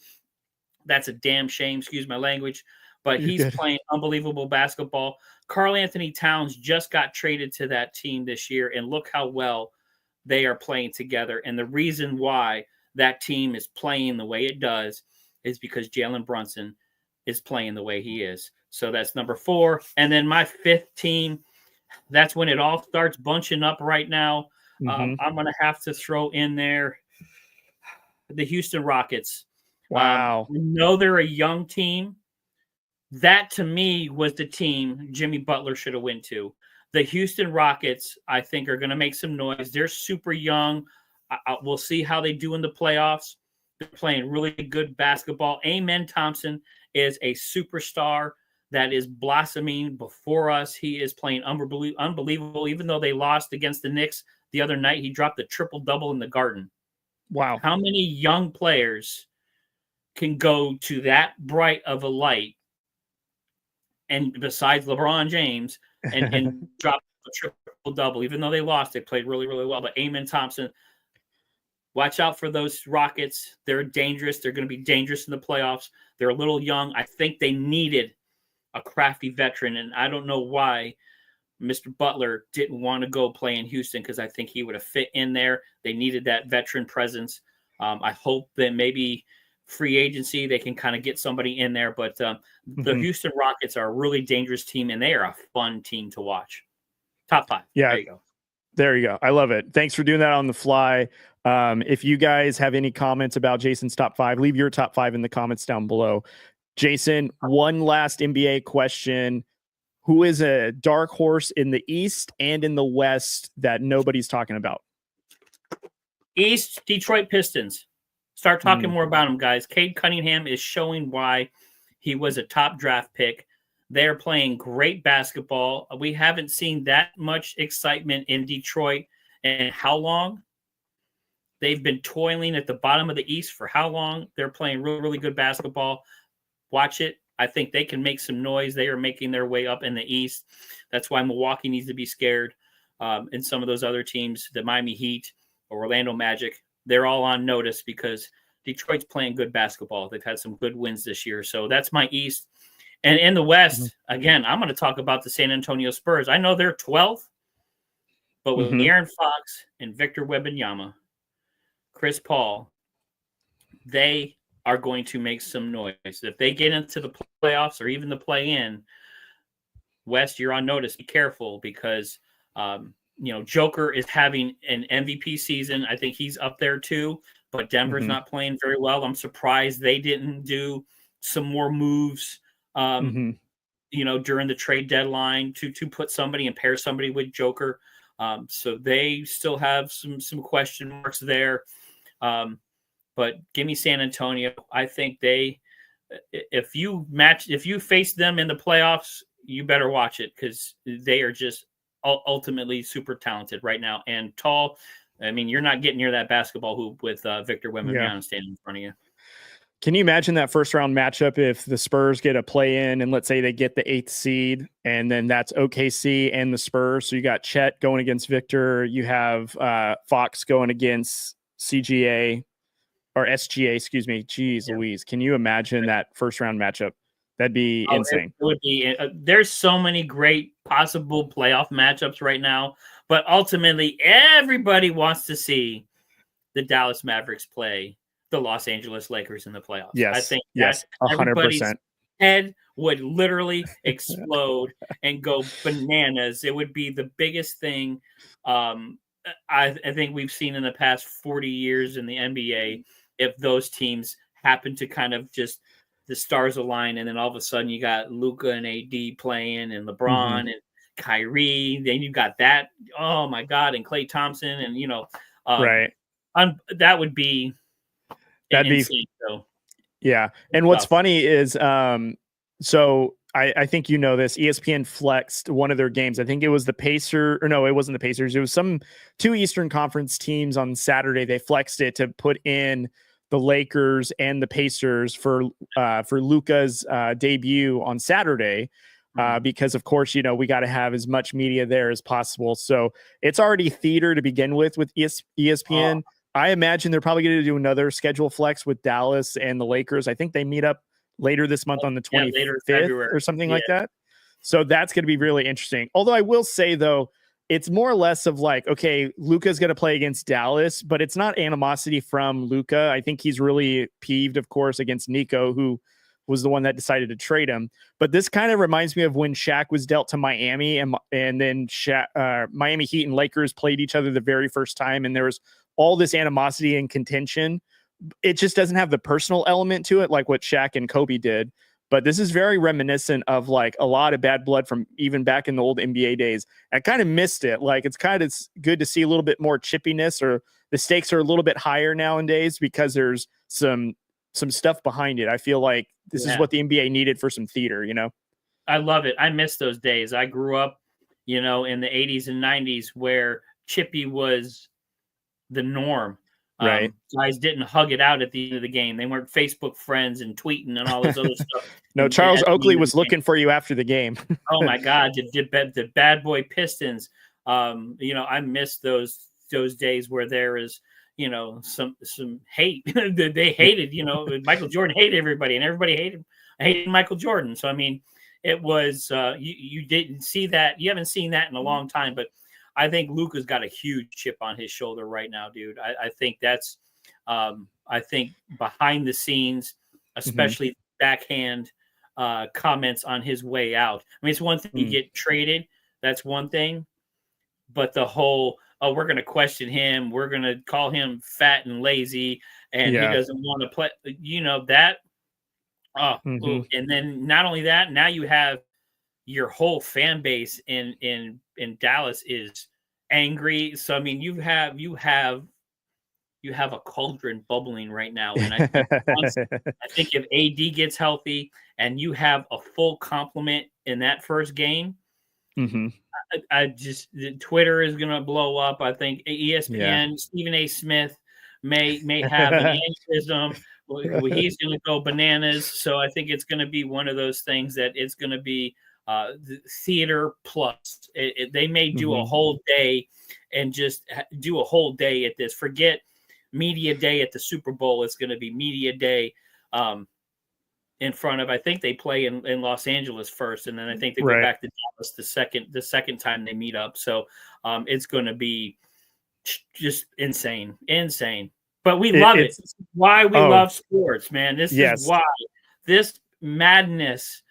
that's a damn shame. Excuse my language. But he's playing unbelievable basketball. Karl Anthony Towns just got traded to that team this year, and look how well they are playing together. And the reason why that team is playing the way it does is because Jalen Brunson is playing the way he is. So that's number 4. And then my 5th team, that's when it all starts bunching up right now. I'm going to have to throw in there the Houston Rockets. Wow. We know they're a young team. That, to me, was the team Jimmy Butler should have went to. The Houston Rockets, I think, are going to make some noise. They're super young. We'll see how they do in the playoffs. They're playing really good basketball. Amen Thompson is a superstar that is blossoming before us. He is playing unbelievable. Even though they lost against the Knicks the other night, he dropped a triple-double in the Garden. Wow. How many young players can go to that bright of a light, and besides LeBron James, and drop a triple-double? Even though they lost, they played really, really well. But Amen Thompson, watch out for those Rockets. They're dangerous. They're going to be dangerous in the playoffs. They're a little young. I think they needed a crafty veteran, and I don't know why Mr. Butler didn't want to go play in Houston, because I think he would have fit in there. They needed that veteran presence. I hope that maybe free agency, they can kind of get somebody in there. But the Houston Rockets are a really dangerous team, and they are a fun team to watch. Top 5. Yeah. There you go. There you go. I love it. Thanks for doing that on the fly. If you guys have any comments about Jason's top 5, leave your top 5 in the comments down below. Jason, one last NBA question. Who is a dark horse in the East and in the West that nobody's talking about? East, Detroit Pistons. Start talking more about them, guys. Cade Cunningham is showing why he was a top draft pick. They're playing great basketball. We haven't seen that much excitement in Detroit in how long? They've been toiling at the bottom of the East for how long? They're playing really, really good basketball. Watch it. I think they can make some noise. They are making their way up in the East. That's why Milwaukee needs to be scared. And some of those other teams, the Miami Heat or Orlando Magic, they're all on notice because Detroit's playing good basketball. They've had some good wins this year. So that's my East. And in the West, again, I'm going to talk about the San Antonio Spurs. I know they're 12th, but with Aaron Fox and Victor Wembanyama, Chris Paul, they are going to make some noise. If they get into the playoffs or even the play-in, West, you're on notice. Be careful because, Joker is having an MVP season. I think he's up there too, but Denver's not playing very well. I'm surprised they didn't do some more moves, during the trade deadline to put somebody and pair somebody with Joker. So they still have some question marks there. But give me San Antonio. I think if you face them in the playoffs, you better watch it because they are just ultimately super talented right now and tall. I mean, you're not getting near that basketball hoop with Victor Wembanyama standing in front of you. Can you imagine that first round matchup if the Spurs get a play in and let's say they get the 8th seed and then that's OKC and the Spurs. So you got Chet going against Victor. You have Fox going against CGA or SGA, excuse me. Jeez Louise. Can you imagine that first round matchup? That'd be insane. It would be. There's so many great possible playoff matchups right now, but ultimately everybody wants to see the Dallas Mavericks play the Los Angeles Lakers in the playoffs. Yes, I think 100%. Head would literally explode and go bananas. It would be the biggest thing I think we've seen in the past 40 years in the NBA if those teams happen to kind of just the stars align and then all of a sudden you got Luka and AD playing and LeBron and Kyrie. Then you got that. Oh my God. And Klay Thompson and, right. That would be insane. Yeah. And what's funny is, so I think you know this, ESPN flexed one of their games. I think it was the Pacers, or no, it wasn't the Pacers. It was two Eastern Conference teams on Saturday. They flexed it to put in the Lakers and the Pacers for Luka's debut on Saturday. Because of course, we got to have as much media there as possible. So it's already theater to begin with ESPN. I imagine they're probably going to do another schedule flex with Dallas and the Lakers. I think they meet up later this month on the 25th or something like that. So that's going to be really interesting. Although I will say, though, it's more or less of like, okay, Luka's going to play against Dallas, but it's not animosity from Luka. I think he's really peeved, of course, against Nico, who was the one that decided to trade him. But this kind of reminds me of when Shaq was dealt to Miami and then Miami Heat and Lakers played each other the very first time. And there was all this animosity and contention. It just doesn't have the personal element to it like what Shaq and Kobe did. But this is very reminiscent of like a lot of bad blood from even back in the old NBA days. I kind of missed it. Like it's kind of good to see a little bit more chippiness, or the stakes are a little bit higher nowadays because there's some stuff behind it. I feel like this is what the NBA needed for some theater, I love it. I miss those days. I grew up, in the 80s and 90s where chippy was the norm. Right. Guys didn't hug it out at the end of the game. They weren't Facebook friends and tweeting and all this other stuff. No, Charles Oakley was looking for you after the game. Oh my God, the bad boy Pistons. I miss those days where there is, some hate. They hated, Michael Jordan hated everybody, and everybody hated Michael Jordan. So I mean, it was you didn't see that. You haven't seen that in a long time, but I think Luka's got a huge chip on his shoulder right now, dude. I think that's, I think behind the scenes, especially backhand comments on his way out. I mean, it's one thing you get traded. That's one thing. But the whole, we're going to question him. We're going to call him fat and lazy, and he doesn't want to play. That. And then not only that, now you have your whole fan base in Dallas is angry. So I mean, you have you have a cauldron bubbling right now. And I think if AD gets healthy and you have a full complement in that first game, I just Twitter is going to blow up. I think ESPN, Stephen A. Smith may have an aneurysm. He's going to go bananas. So I think it's going to be one of those things that it's going to be theater plus. They may do a whole day and just do a whole day at this. Forget media day at the Super Bowl. It's going to be media day in front of, I think they play in Los Angeles first, and then I think they go back to Dallas the second time they meet up. So it's going to be just insane. But we love it. It's why we love sports, man. This is why this madness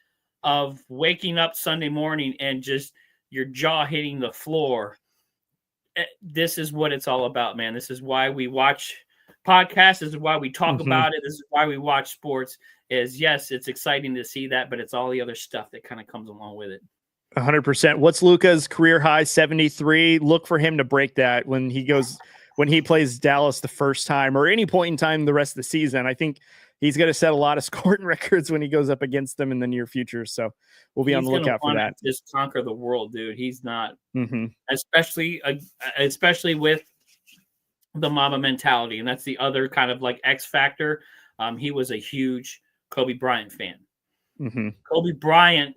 of waking up Sunday morning and just your jaw hitting the floor. This is what it's all about, man. This is why we watch podcasts. This is why we talk about it. This is why we watch sports. Is yes, it's exciting to see that, but it's all the other stuff that kind of comes along with it. 100%. What's Luka's career high? 73. Look for him to break that when he plays Dallas the first time or any point in time the rest of the season. I think he's going to set a lot of scoring records when he goes up against them in the near future. So we'll be on the lookout for that. Just conquer the world, dude. He's not, especially with the Mamba mentality, and that's the other kind of like X factor. He was a huge Kobe Bryant fan. Kobe Bryant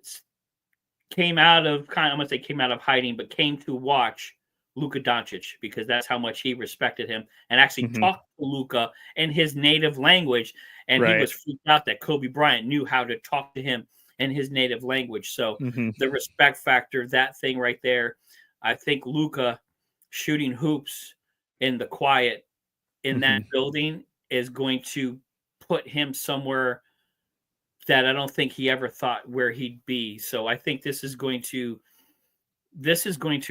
came out of I'm going to say came out of hiding, but came to watch Luka Doncic because that's how much he respected him and actually talked to Luka in his native language. And he was freaked out that Kobe Bryant knew how to talk to him in his native language. So the respect factor, that thing right there, I think Luka shooting hoops in the quiet in that building is going to put him somewhere that I don't think he ever thought where he'd be. So I think this is going to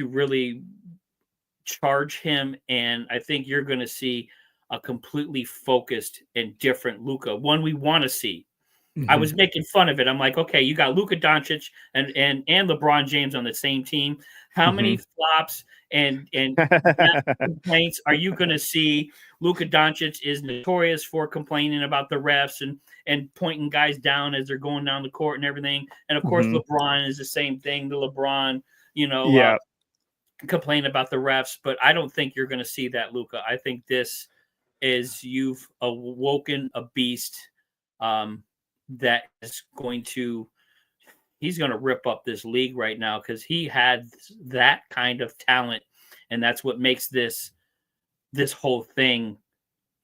really charge him. And I think you're going to see a completely focused and different Luka, one we want to see. I was making fun of it. I'm like, okay, you got Luka Doncic and LeBron James on the same team. How many flops and complaints are you going to see? Luka Doncic is notorious for complaining about the refs and pointing guys down as they're going down the court and everything. And of course, LeBron is the same thing. The LeBron, complain about the refs, but I don't think you're going to see that, Luka. I think this is you've awoken a beast that is he's going to rip up this league right now because he had that kind of talent, and that's what makes this whole thing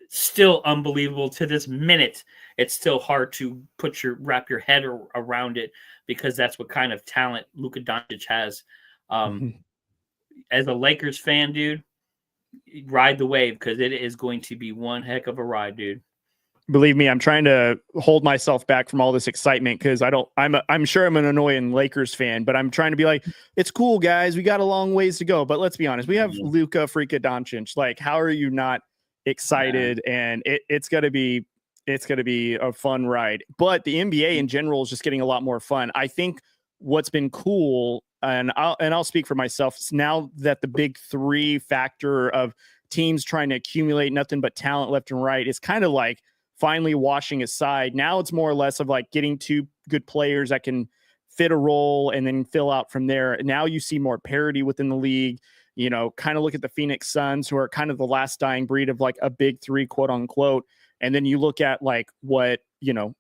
still unbelievable to this minute. It's still hard to wrap your head around it because that's what kind of talent Luka Doncic has. As a Lakers fan, dude, ride the wave because it is going to be one heck of a ride, dude. Believe me, I'm trying to hold myself back from all this excitement because I'm sure I'm an annoying Lakers fan, but I'm trying to be like, it's cool, guys. We got a long ways to go, but let's be honest. We have Luka freaking Doncic. Like, how are you not excited? And it's gonna be a fun ride. But the NBA in general is just getting a lot more fun. I think what's been cool, and I'll speak for myself, now that the big three factor of teams trying to accumulate nothing but talent left and right is kind of like finally washing aside. Now it's more or less of like getting two good players that can fit a role and then fill out from there. Now you see more parity within the league. Kind of look at the Phoenix Suns, who are kind of the last dying breed of like a big three, quote unquote. And then you look at like what,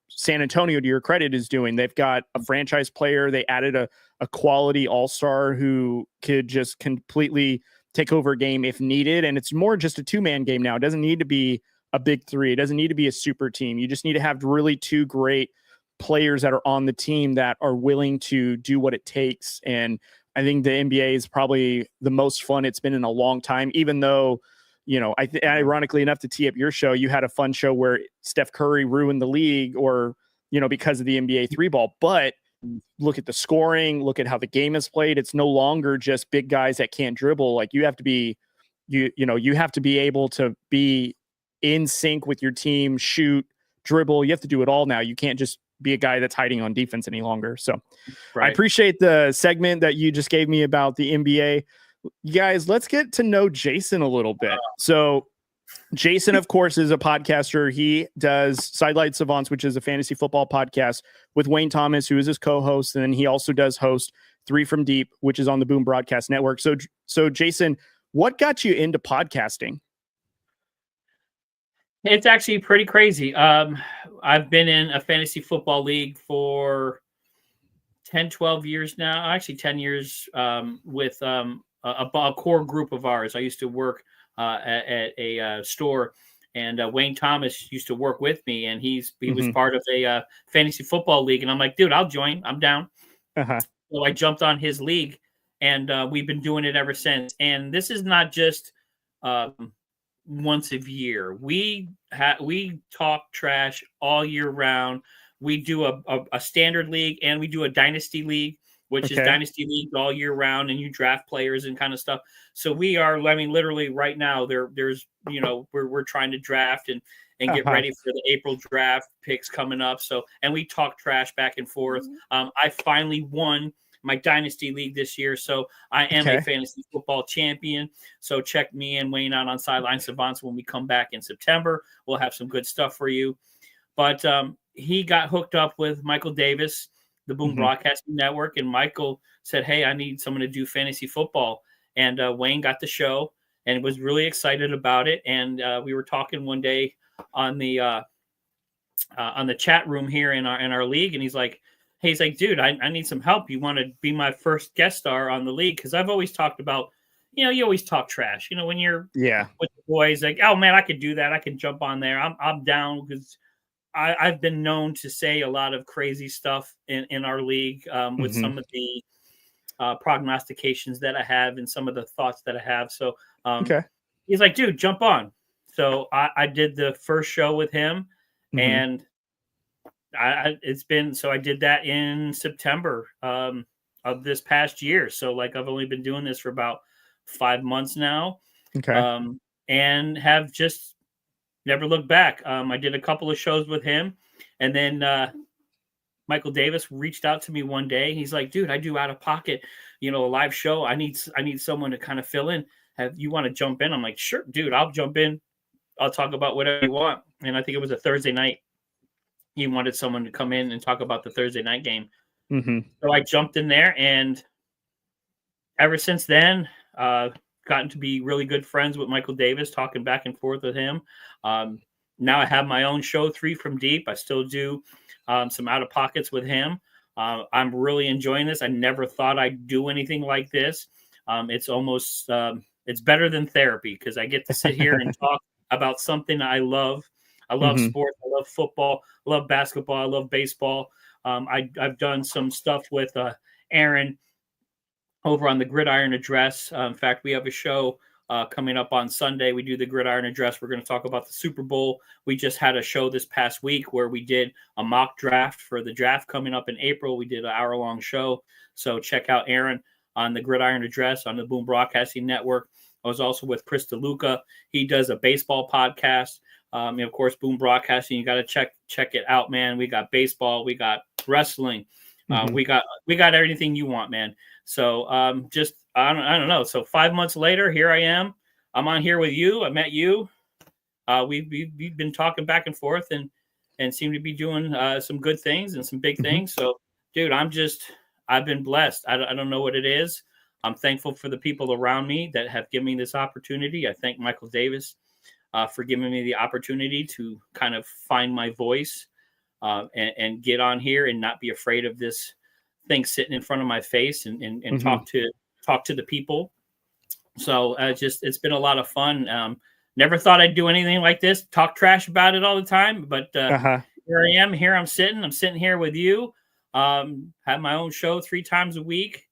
San Antonio, to your credit, is doing. They've got a franchise player. They added a quality all-star who could just completely take over a game if needed. And it's more just a two-man game now. It doesn't need to be a big three. It doesn't need to be a super team. You just need to have really two great players that are on the team that are willing to do what it takes. And I think the NBA is probably the most fun it's been in a long time, even though, ironically enough, to tee up your show, you had a fun show where Steph Curry ruined the league or, because of the NBA three ball. But look at the scoring, look at how the game is played. It's no longer just big guys that can't dribble. Like you have to be, you have to be able to be in sync with your team, shoot, dribble. You have to do it all now. You can't just be a guy that's hiding on defense any longer. So I appreciate the segment that you just gave me about the NBA. You guys, let's get to know Jason a little bit. So Jason, of course, is a podcaster. He does Sidelight Savants, which is a fantasy football podcast with Wayne Thomas, who is his co-host. And then he also does host Three from Deep, which is on the Boom Broadcast Network. So Jason, what got you into podcasting? It's actually pretty crazy. I've been in a fantasy football league for 10, 12 years now. Actually, 10 years with a core group of ours. I used to work at a store, and Wayne Thomas used to work with me, and he was part of a fantasy football league. And I'm like, dude, I'll join. I'm down. So I jumped on his league, and we've been doing it ever since. And this is not just once a year. We talk trash all year round. We do a standard league, and we do a dynasty league, which is dynasty league all year round, and you draft players and kind of stuff. So we are, I mean, literally right now there's, we're trying to draft and get ready for the April draft picks coming up. So, and we talk trash back and forth. I finally won my dynasty league this year. So I am a fantasy football champion. So check me and Wayne out on Sideline Savants when we come back in September. We'll have some good stuff for you. But he got hooked up with Michael Davis, the Boom Broadcasting Network, and Michael said, "Hey, I need someone to do fantasy football." And Wayne got the show and was really excited about it. And we were talking one day on the chat room here in our league, and he's like, dude, I need some help. You want to be my first guest star on the league? Because I've always talked about, you always talk trash. When you're with the boys, like, oh man, I could do that. I can jump on there. I'm down, because I've been known to say a lot of crazy stuff in our league with some of the prognostications that I have and some of the thoughts that I have. So he's like, dude, jump on. So I did the first show with him, and I did that in September of this past year. So like I've only been doing this for about 5 months now, and have just never looked back. I did a couple of shows with him, and then Michael Davis reached out to me one day. He's like, dude, I do Out of Pocket, a live show. I need someone to kind of fill in. Have you want to jump in? I'm like, sure, dude, I'll jump in. I'll talk about whatever you want. And I think it was a Thursday night. He wanted someone to come in and talk about the Thursday night game. So I jumped in there, and ever since then, gotten to be really good friends with Michael Davis, talking back and forth with him. Now I have my own show, Three from Deep. I still do some Out of Pockets with him. I'm really enjoying this. I never thought I'd do anything like this. It's almost, it's better than therapy, because I get to sit here and talk about something I love. I love sports. I love football. I love basketball. I love baseball. I've done some stuff with Aaron over on the Gridiron Address. In fact, we have a show coming up on Sunday. We do the Gridiron Address. We're going to talk about the Super Bowl. We just had a show this past week where we did a mock draft for the draft coming up in April. We did an hour-long show. So check out Aaron on the Gridiron Address on the Boom Broadcasting Network. I was also with Chris DeLuca. He does a baseball podcast. Of course, Boom Broadcasting. You got to check it out, man. We got baseball. We got wrestling. We got everything you want, man. So I don't know. So 5 months later, here I am. I'm on here with you. I met you. We've been talking back and forth and seem to be doing some good things and some big things. So, dude, I've been blessed. I don't know what it is. I'm thankful for the people around me that have given me this opportunity. I thank Michael Davis for giving me the opportunity to kind of find my voice and get on here and not be afraid of this thing sitting in front of my face and talk to the people. So it's been a lot of fun. Never thought I'd do anything like this, talk trash about it all the time, but here I am. Here I'm sitting here with you. Have my own show 3 times a week.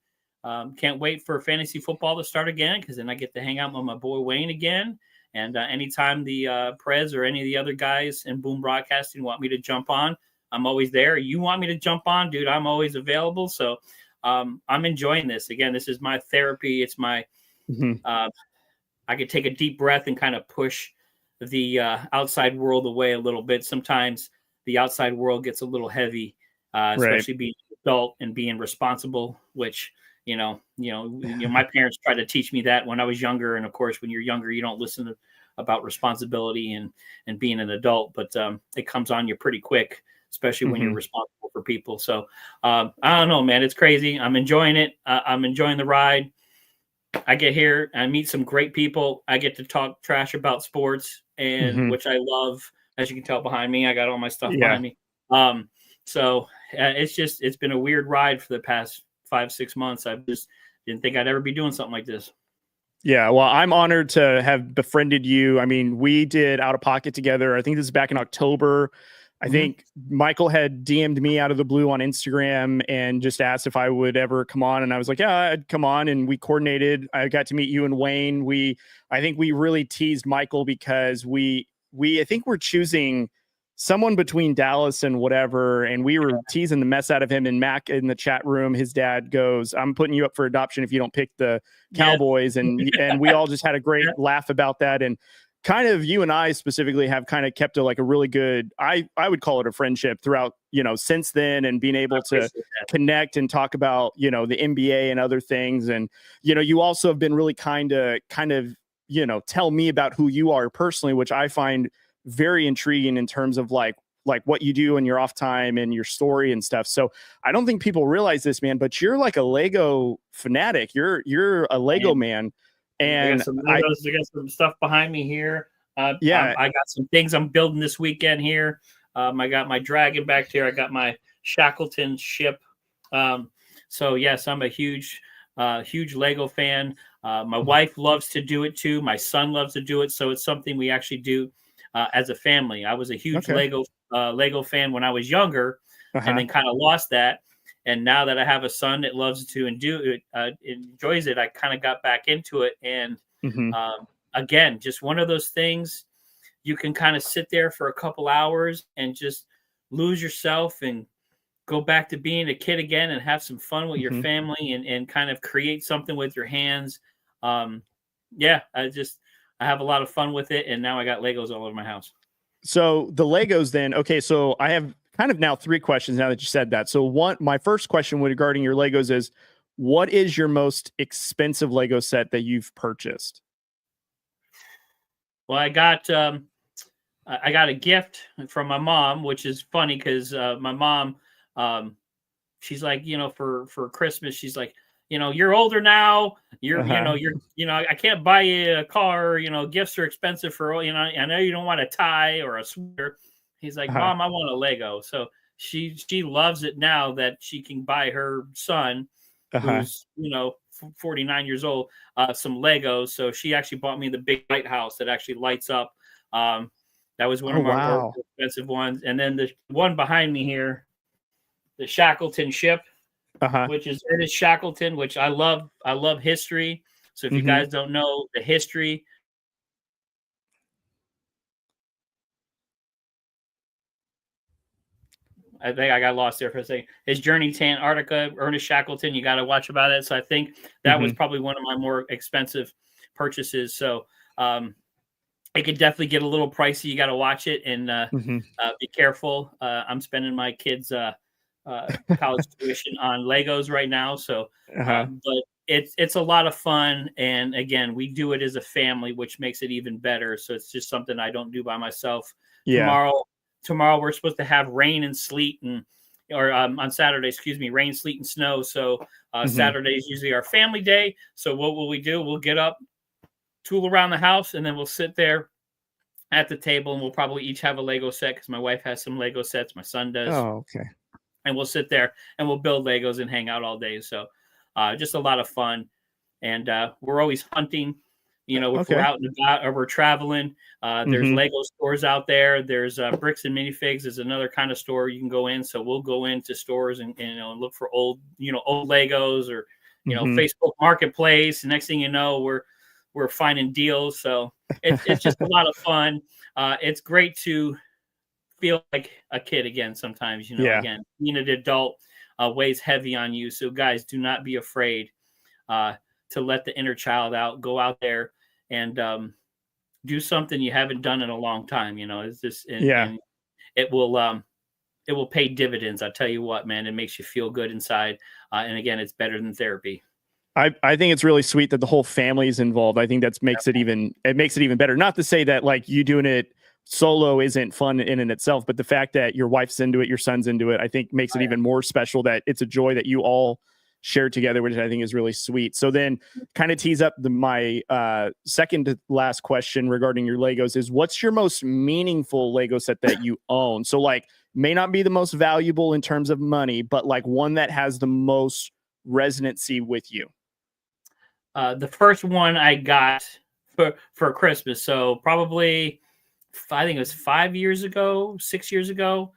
Can't wait for fantasy football to start again, because then I get to hang out with my boy Wayne again. And anytime the Prez or any of the other guys in Boom Broadcasting want me to jump on, I'm always there. You want me to jump on, dude, I'm always available. So I'm enjoying this. Again, this is my therapy. It's my I could take a deep breath and kind of push the outside world away a little bit. Sometimes the outside world gets a little heavy, especially being an adult and being responsible, which my parents tried to teach me that when I was younger. And of course, when you're younger, you don't listen to about responsibility and being an adult, but it comes on you pretty quick, especially when you're responsible for people. So I don't know, man, it's crazy. I'm enjoying it. I'm enjoying the ride. I get here, I meet some great people. I get to talk trash about sports, and which I love. As you can tell behind me, I got all my stuff behind me. So it's been a weird ride for the past 5-6 months. I just didn't think I'd ever be doing something like this. Yeah, well, I'm honored to have befriended you. I mean, we did Out of Pocket together. I think this is back in October. I think Michael had DM'd me out of the blue on Instagram and just asked if I would ever come on. And I was like, yeah, I'd come on. And we coordinated. I got to meet you and Wayne. I think we really teased Michael because I think we're choosing someone between Dallas and whatever. And we were teasing the mess out of him. And Mac in the chat room, his dad goes, I'm putting you up for adoption if you don't pick the Cowboys. And we all just had a great laugh about that. And kind of you and I specifically have kind of kept a really good, I would call it a friendship throughout, since then, and being able to connect and talk about, the NBA and other things. And, you also have been really kind of, tell me about who you are personally, which I find very intriguing in terms of like what you do in your off time and your story and stuff. So I don't think people realize this, man, but you're like a Lego fanatic. You're a Lego man. And I got some stuff behind me here. I got some things I'm building this weekend here. I got my dragon back here. I got my Shackleton ship. So yes, I'm a huge Lego fan. My wife loves to do it too. My son loves to do it. So it's something we actually do as a family. I was a huge Lego fan when I was younger, and then kind of lost that. And now that I have a son that loves to and enjoys it, I kind of got back into it. And again, just one of those things you can kind of sit there for a couple hours and just lose yourself and go back to being a kid again and have some fun with your family and kind of create something with your hands. I have a lot of fun with it. And now I got Legos all over my house. So the Legos then, okay. So I have kind of now 3 questions now that you said that. So my first question regarding your Legos is, what is your most expensive Lego set that you've purchased? Well, I got a gift from my mom, which is funny because my mom, she's like, for Christmas, she's like, you're older now. I can't buy you a car. Gifts are expensive for, I know you don't want a tie or a sweater. He's like, Mom, I want a Lego. So she loves it now that she can buy her son, who's 49 years old, some Legos. So she actually bought me the big lighthouse that actually lights up. That was one of our more expensive ones. And then the one behind me here, the Shackleton ship, which is Dennis Shackleton, which I love. I love history. So if you guys don't know the history, I think I got lost there for a second. His journey to Antarctica, Ernest Shackleton, you got to watch about it. So I think that was probably one of my more expensive purchases. So it could definitely get a little pricey. You got to watch it and be careful. I'm spending my kids' college tuition on Legos right now. So, but it's a lot of fun. And again, we do it as a family, which makes it even better. So it's just something I don't do by myself. Tomorrow we're supposed to have rain and sleet or on Saturday, rain, sleet, and snow. So Saturday is usually our family day. So what will we do? We'll get up, tool around the house, and then we'll sit there at the table and we'll probably each have a Lego set because my wife has some Lego sets. My son does. Oh, okay. And we'll sit there and we'll build Legos and hang out all day. So just a lot of fun. And we're always hunting. If we're out and about or we're traveling, there's Lego stores out there. There's Bricks and Minifigs is another kind of store you can go in. So we'll go into stores and look for old Legos or, Facebook Marketplace. And next thing you know, we're finding deals. So it's just a lot of fun. It's great to feel like a kid again sometimes, again, being an adult weighs heavy on you. So guys, do not be afraid to let the inner child out, go out there and do something you haven't done in a long time. It's just, and it will pay dividends. I'll tell you what, man, it makes you feel good inside. And again, it's better than therapy. I think it's really sweet that the whole family is involved. I think that makes it even better. Not to say that like you doing it solo isn't fun in and itself, but the fact that your wife's into it, your son's into it, I think makes it even more special that it's a joy that you all share together, which I think is really sweet. So then kind of tease up my second to last question regarding your Legos is what's your most meaningful Lego set that you own? So like may not be the most valuable in terms of money, but like one that has the most resonancy with you. The first one I got for Christmas, so probably I think it was 6 years ago.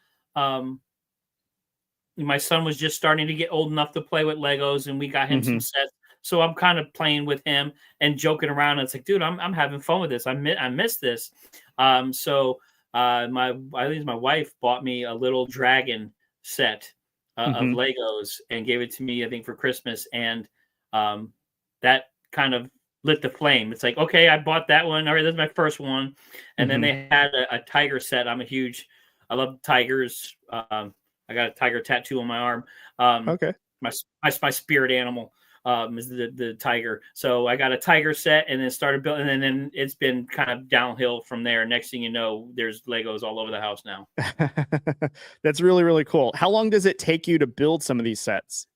My son was just starting to get old enough to play with Legos, and we got him some sets. So I'm kind of playing with him and joking around. And it's like, dude, I'm having fun with this. I miss this. I think my wife bought me a little dragon set of Legos and gave it to me, I think, for Christmas. And that kind of lit the flame. It's like, okay, I bought that one. All right, that's my first one. And then they had a tiger set. I love tigers. I got a tiger tattoo on my arm. Okay. My spirit animal is the tiger. So I got a tiger set and then started building, and then it's been kind of downhill from there. Next thing you know, there's Legos all over the house now. That's really, really cool. How long does it take you to build some of these sets?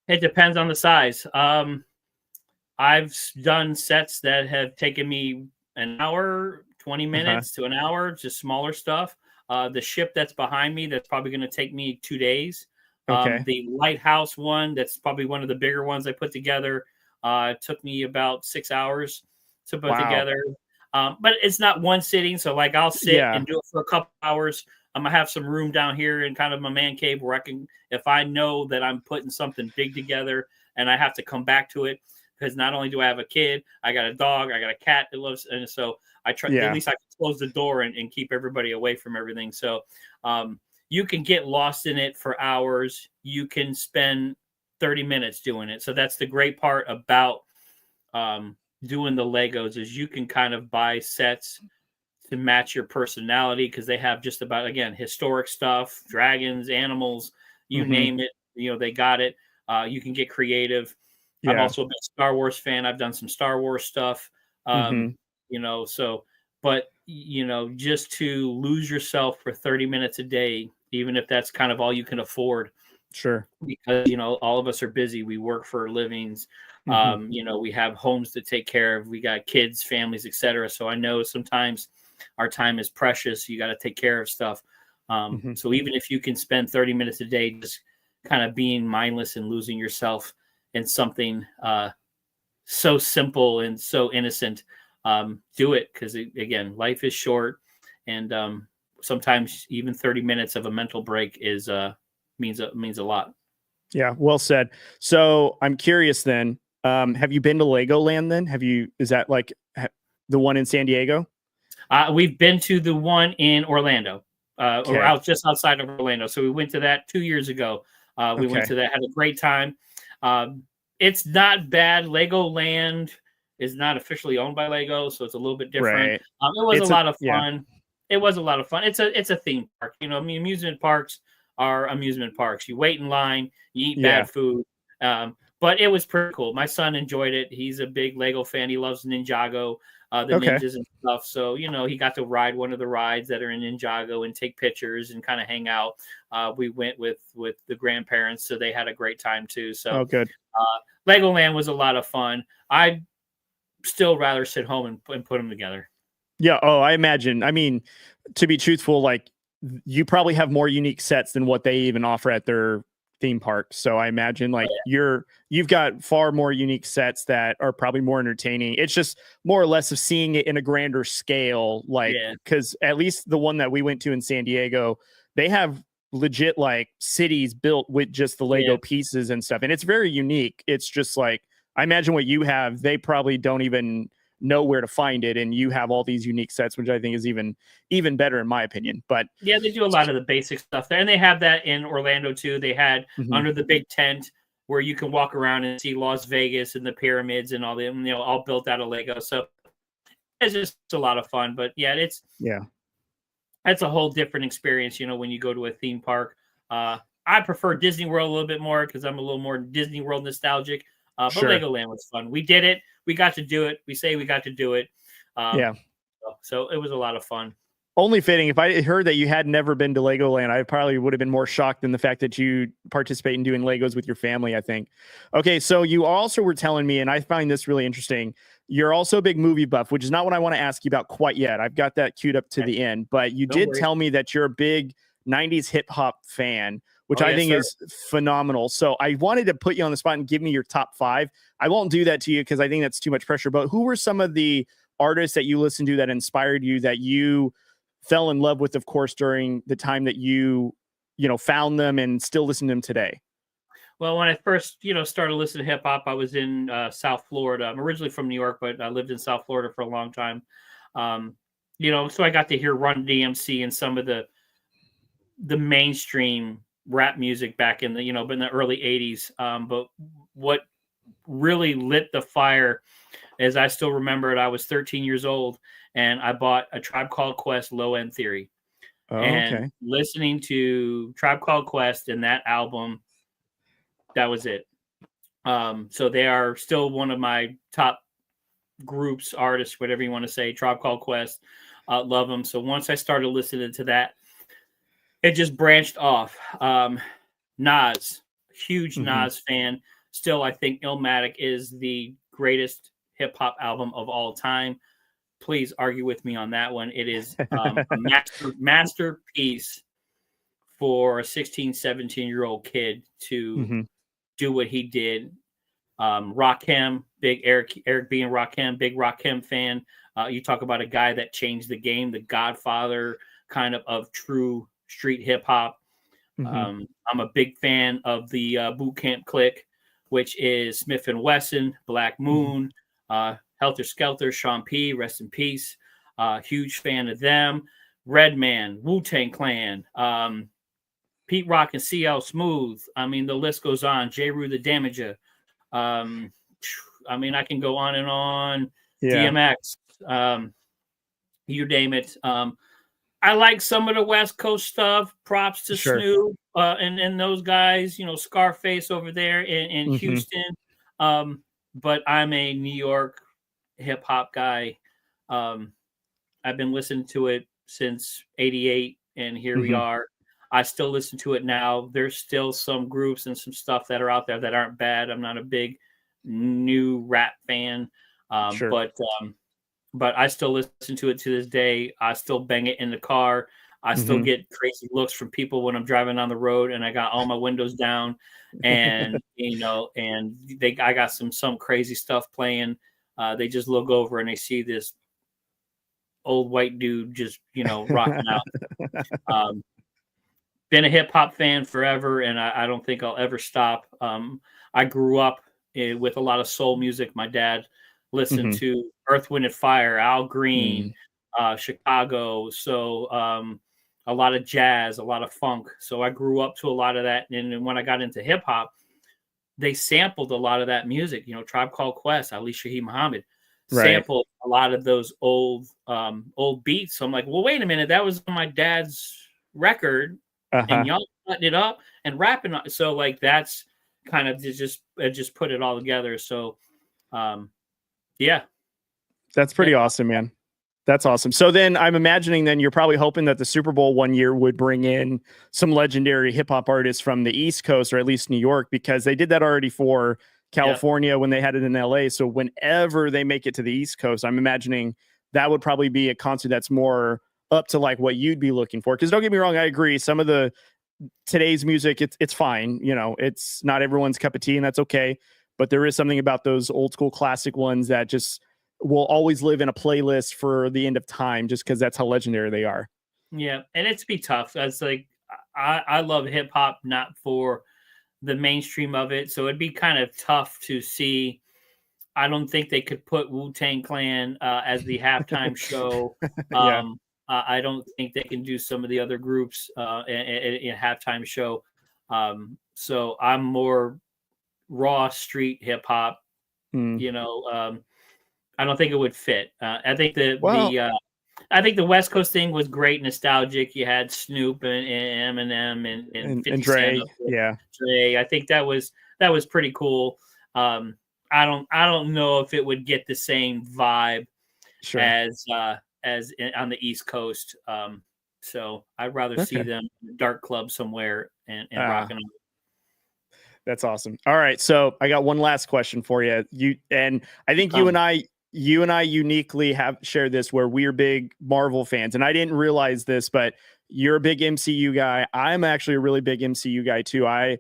It depends on the size. I've done sets that have taken me an hour, 20 minutes to an hour, just smaller stuff. The ship that's behind me, that's probably going to take me 2 days. Okay. The lighthouse one, that's probably one of the bigger ones I put together, took me about 6 hours to put together. But it's not one sitting. So like I'll sit and do it for a couple hours. I'm going to have some room down here in kind of my man cave where I can, if I know that I'm putting something big together and I have to come back to it, because not only do I have a kid, I got a dog, I got a cat that lives, and so I try at least I can close the door and keep everybody away from everything. So you can get lost in it for hours. You can spend 30 minutes doing it. So that's the great part about doing the Legos is you can kind of buy sets to match your personality because they have just about, again, historic stuff, dragons, animals, you name it, they got it. You can get creative. I'm also a big Star Wars fan. I've done some Star Wars stuff, just to lose yourself for 30 minutes a day, even if that's kind of all you can afford. Sure. Because, all of us are busy. We work for livings. We have homes to take care of. We got kids, families, etc. So I know sometimes our time is precious. You got to take care of stuff. So even if you can spend 30 minutes a day, just kind of being mindless and losing yourself in something so simple and so innocent, do it, because again, life is short, and sometimes even 30 minutes of a mental break is means a lot. Yeah, well said. So I'm curious then, have you been to Legoland then? Is that like the one in San Diego? We've been to the one in Orlando, or just outside of Orlando. So we went to that 2 years ago. We went to that, had a great time. It's not bad. Legoland is not officially owned by Lego, so it's a little bit different. Right. It was a lot of fun. Yeah. It was a lot of fun. It's a theme park. Amusement parks are amusement parks. You wait in line, you eat bad food. But it was pretty cool. My son enjoyed it. He's a big Lego fan. He loves Ninjago, ninjas and stuff. So, he got to ride one of the rides that are in Ninjago and take pictures and kind of hang out. We went with the grandparents, so they had a great time too. So good. Legoland was a lot of fun. I'd still rather sit home and put them together. Yeah. Oh, I imagine. I mean, to be truthful, like you probably have more unique sets than what they even offer at their theme park. So I imagine like you've got far more unique sets that are probably more entertaining. It's just more or less of seeing it in a grander scale. Like, because at least the one that we went to in San Diego, they have legit like cities built with just the Lego pieces and stuff. And it's very unique. It's just like, I imagine what you have, they probably don't even know where to find it. And you have all these unique sets, which I think is even better in my opinion. But yeah, they do a lot of the basic stuff there. And they have that in Orlando too. They had under the big tent where you can walk around and see Las Vegas and the pyramids and all them, all built out of Lego. So it's just a lot of fun. But that's a whole different experience, when you go to a theme park. I prefer Disney World a little bit more because I'm a little more Disney World nostalgic. But Sure. Legoland was fun. We did it. We got to do it. We say we got to do it. Yeah. So it was a lot of fun. Only fitting. If I heard that you had never been to Legoland, I probably would have been more shocked than the fact that you participate in doing Legos with your family, I think. Okay, so you also were telling me, and I find this really interesting, you're also a big movie buff, which is not what I want to ask you about quite yet. I've got that queued up to the end, but you did tell me that you're a big 90s hip hop fan, which I think is phenomenal. So I wanted to put you on the spot and give me your top 5. I won't do that to you because I think that's too much pressure, but who were some of the artists that you listened to that inspired you, that you fell in love with, of course, during the time that you found them and still listen to them today? Well, when I first, started listening to hip hop, I was in South Florida. I'm originally from New York, but I lived in South Florida for a long time. So I got to hear Run DMC and some of the mainstream rap music back in the, in the early 80s. But what really lit the fire is, I still remember it. I was 13 years old and I bought A Tribe Called Quest Low End Theory. And listening to Tribe Called Quest and that album, that was it. So they are still one of my top groups, artists, whatever you want to say. Tribe Called Quest, love them. So once I started listening to that, it just branched off. Nas, huge Nas fan. Still, I think Illmatic is the greatest hip hop album of all time. Please argue with me on that one. It is a masterpiece for a 16, 17-year-old kid to do what he did. Rakim, big Eric B and Rakim, big Rakim fan. You talk about a guy that changed the game, the godfather kind of true street hip hop. I'm a big fan of the Boot Camp Clique, which is Smith & Wesson, Black Moon, Helter Skelter, Sean P, rest in peace. Huge fan of them. Redman, Wu-Tang Clan, Pete Rock and CL Smooth. I mean, the list goes on. J. Rue the Damager. I mean, I can go on and on. Yeah. DMX. You name it. I like some of the West Coast stuff. Props to Snoop and those guys. Scarface over there in Houston. But I'm a New York hip hop guy. I've been listening to it since '88, and here we are. I still listen to it now. There's still some groups and some stuff that are out there that aren't bad. I'm not a big new rap fan, but I still listen to it to this day. I still bang it in the car. I still get crazy looks from people when I'm driving on the road and I got all my windows down, and I got some crazy stuff playing. They just look over and they see this old white dude just rocking out. Been a hip hop fan forever, and I don't think I'll ever stop. I grew up with a lot of soul music. My dad listened to Earth, Wind and Fire, Al Green, Chicago. So a lot of jazz, a lot of funk. So I grew up to a lot of that. And when I got into hip hop, they sampled a lot of that music. Tribe Called Quest, Ali Shaheed Muhammad sampled a lot of those old beats. So I'm like, well, wait a minute, that was on my dad's record. And y'all cutting it up and rapping. So like that's kind of just put it all together. So yeah, that's pretty awesome, man. That's awesome. So then I'm imagining then you're probably hoping that the Super Bowl one year would bring in some legendary hip hop artists from the East Coast, or at least New York, because they did that already for California when they had it in LA. So whenever they make it to the East Coast, I'm imagining that would probably be a concert that's more up to like what you'd be looking for. Because don't get me wrong, I agree. Some of the today's music, it's fine. It's not everyone's cup of tea, and that's okay. But there is something about those old school classic ones that just will always live in a playlist for the end of time, just because that's how legendary they are. Yeah, and it's be tough. It's like I love hip hop, not for the mainstream of it. So it'd be kind of tough to see. I don't think they could put Wu-Tang Clan as the halftime show. I don't think they can do some of the other groups in a halftime show. So I'm more raw street hip hop. I don't think it would fit. I think the West Coast thing was great, nostalgic. You had Snoop and Eminem and 50 Dre. Dre. I think that was pretty cool. I don't know if it would get the same vibe as on the East Coast. So I'd rather see them in a dark club somewhere and rocking them. That's awesome. All right, so I got one last question for you. I think you and I uniquely have shared this where we're big Marvel fans, and I didn't realize this, but you're a big MCU guy. I'm actually a really big MCU guy too. I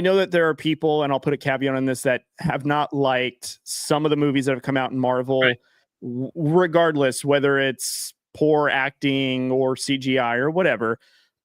know that there are people, and I'll put a caveat on this, that have not liked some of the movies that have come out in Marvel, right, regardless whether it's poor acting or CGI or whatever.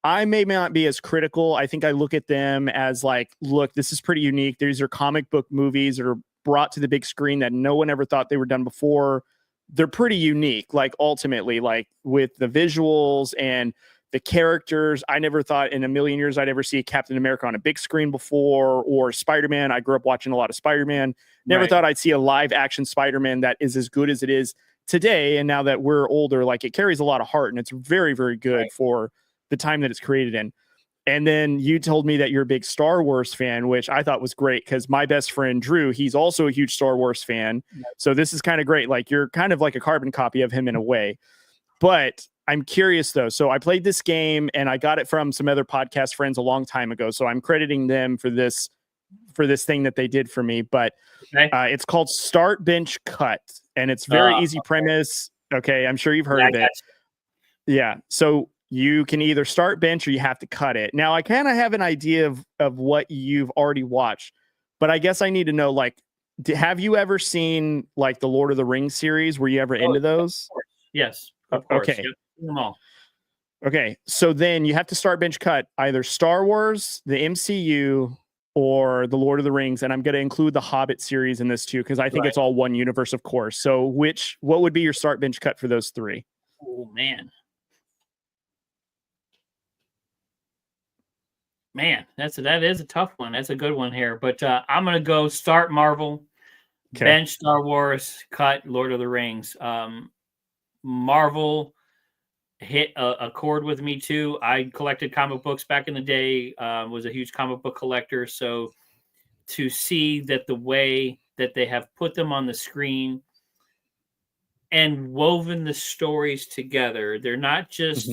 I may not be as critical. I think I look at them as like, look, this is pretty unique. These are comic book movies that are brought to the big screen that no one ever thought they were done before. They're pretty unique, like ultimately, like with the visuals and the characters. I never thought in a million years I'd ever see Captain America on a big screen before, or Spider-Man. I grew up watching a lot of Spider-Man. Never thought I'd see a live action Spider-Man that is as good as it is today. And now that we're older, like it carries a lot of heart, and it's very, very good for the time that it's created in. And then you told me that you're a big Star Wars fan, which I thought was great because my best friend Drew, he's also a huge Star Wars fan. So this is kind of great. Like you're kind of like a carbon copy of him in a way. But I'm curious though. So I played this game and I got it from some other podcast friends a long time ago. So I'm crediting them for this thing that they did for me. But it's called Start Bench Cut, and it's very easy premise. Okay, I'm sure you've heard of it. Yeah. So you can either start bench or you have to cut it. Now, I kind of have an idea of what you've already watched, but I guess I need to know, like, have you ever seen like the Lord of the Rings series? Were you ever into those? Yes, of course. Okay. Yep. Okay. So then you have to start bench cut either Star Wars, the MCU, or the Lord of the Rings. And I'm going to include the Hobbit series in this too, because I think it's all one universe, of course. So what would be your start bench cut for those three? Oh, Man, that is a tough one. That's a good one here. But I'm going to go start Marvel, bench Star Wars, cut Lord of the Rings. Marvel hit a chord with me too. I collected comic books back in the day, was a huge comic book collector. So to see that the way that they have put them on the screen and woven the stories together, they're not just...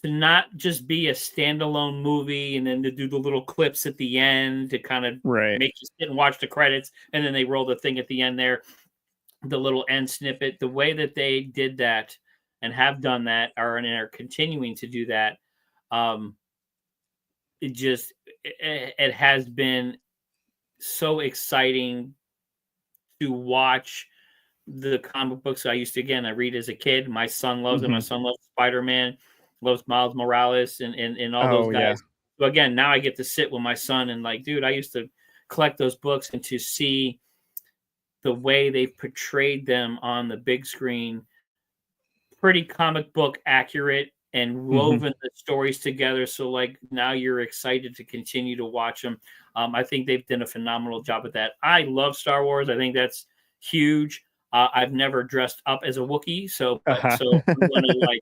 to not just be a standalone movie and then to do the little clips at the end to kind of make you sit and watch the credits, and then they roll the thing at the end there, the little end snippet. The way that they did that and have done that and are continuing to do that, it has been so exciting to watch the comic books I used to, I read as a kid. My son loves them. My son loves Spider-Man, loves Miles Morales and all those guys. So again, now I get to sit with my son and like, dude, I used to collect those books, and to see the way they've portrayed them on the big screen, pretty comic book accurate and woven the stories together. So like now you're excited to continue to watch them. I think they've done a phenomenal job at that. I love Star Wars. I think that's huge. I've never dressed up as a Wookiee, so I'm gonna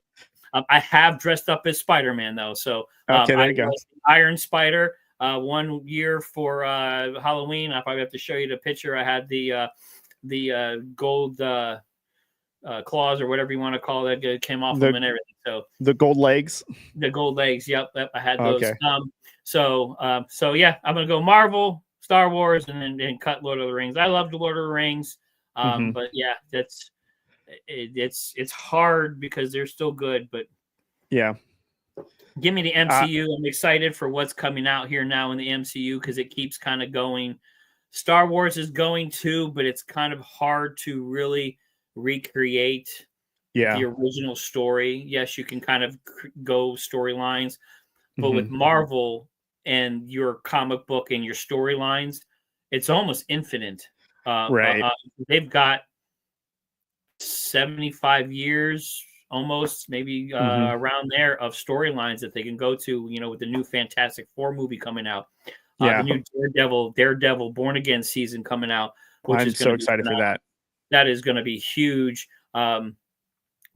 I have dressed up as Spider-Man though. So there you go. Iron Spider. One year for Halloween, I probably have to show you the picture. I had the gold claws or whatever you want to call it that came off them and everything. So the gold legs. The gold legs. Yep, I had those. Okay. So yeah, I'm gonna go Marvel, Star Wars, and then cut Lord of the Rings. I love the Lord of the Rings. But yeah, it's hard because they're still good, but give me the MCU. I'm excited for what's coming out here now in the MCU because it keeps kind of going. Star Wars is going too, but it's kind of hard to really recreate the original story. Yes, you can kind of go storylines, but with Marvel and your comic book and your storylines, it's almost infinite. They've got 75 years almost, maybe around there, of storylines that they can go to, with the new Fantastic Four movie coming out, the new Daredevil Born Again season coming out, which I'm so excited for that. That is going to be huge.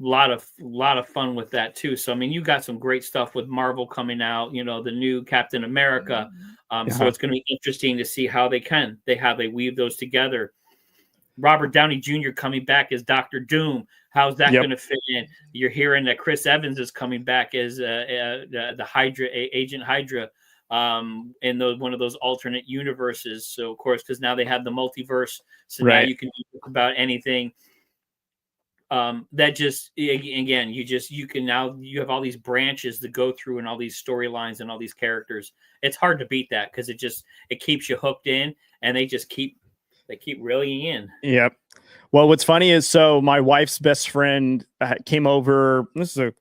Lot of fun with that too. So I mean, you got some great stuff with Marvel coming out. The new Captain America, So it's going to be interesting to see how they weave those together. Robert Downey Jr. coming back as Dr. Doom. How's that going to fit in? You're hearing that Chris Evans is coming back as the Hydra, Agent Hydra, in one of those alternate universes. So, of course, because now they have the multiverse, so now you can talk about anything. That just, again, you have all these branches to go through and all these storylines and all these characters. It's hard to beat that because it keeps you hooked in, and they keep reeling in. Yep. Well, what's funny is, so my wife's best friend came over, this is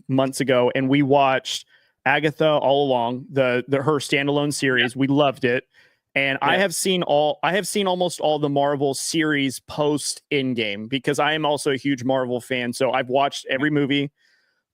months ago, and we watched Agatha All Along, her standalone series. We loved it. And I have seen almost all the Marvel series post Endgame, because I am also a huge Marvel fan. So I've watched every movie.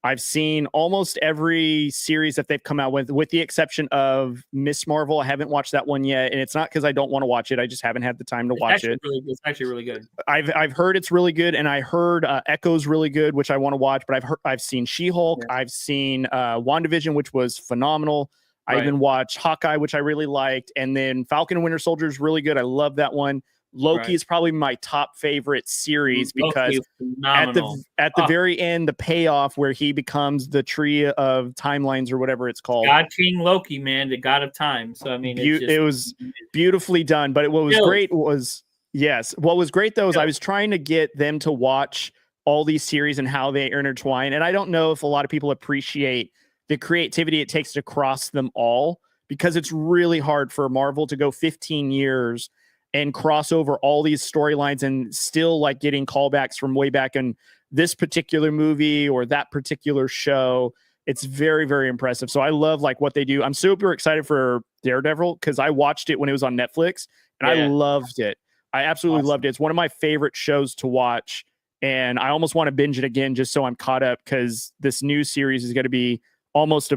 I've seen almost every series that they've come out with the exception of Miss Marvel. I haven't watched that one yet, and it's not because I don't want to watch it. I just haven't had the time to watch it. It's actually really good. I've heard it's really good, and I heard Echo's really good, which I want to watch. But I've seen She-Hulk. Yeah. I've seen WandaVision, which was phenomenal. I even watched Hawkeye, which I really liked, and then Falcon and Winter Soldier is really good. I love that one. Loki is probably my top favorite series because at the very end, the payoff where he becomes the tree of timelines or whatever it's called. God King Loki, man, the god of time. So I mean, it was beautifully done. But what was great was though is I was trying to get them to watch all these series and how they intertwine. And I don't know if a lot of people appreciate the creativity it takes to cross them all, because it's really hard for Marvel to go 15 years and cross over all these storylines and still like getting callbacks from way back in this particular movie or that particular show. It's very, very impressive. So I love like what they do. I'm super excited for Daredevil because I watched it when it was on Netflix and I loved it. I absolutely loved it. It's one of my favorite shows to watch, and I almost want to binge it again just so I'm caught up, because this new series is going to be almost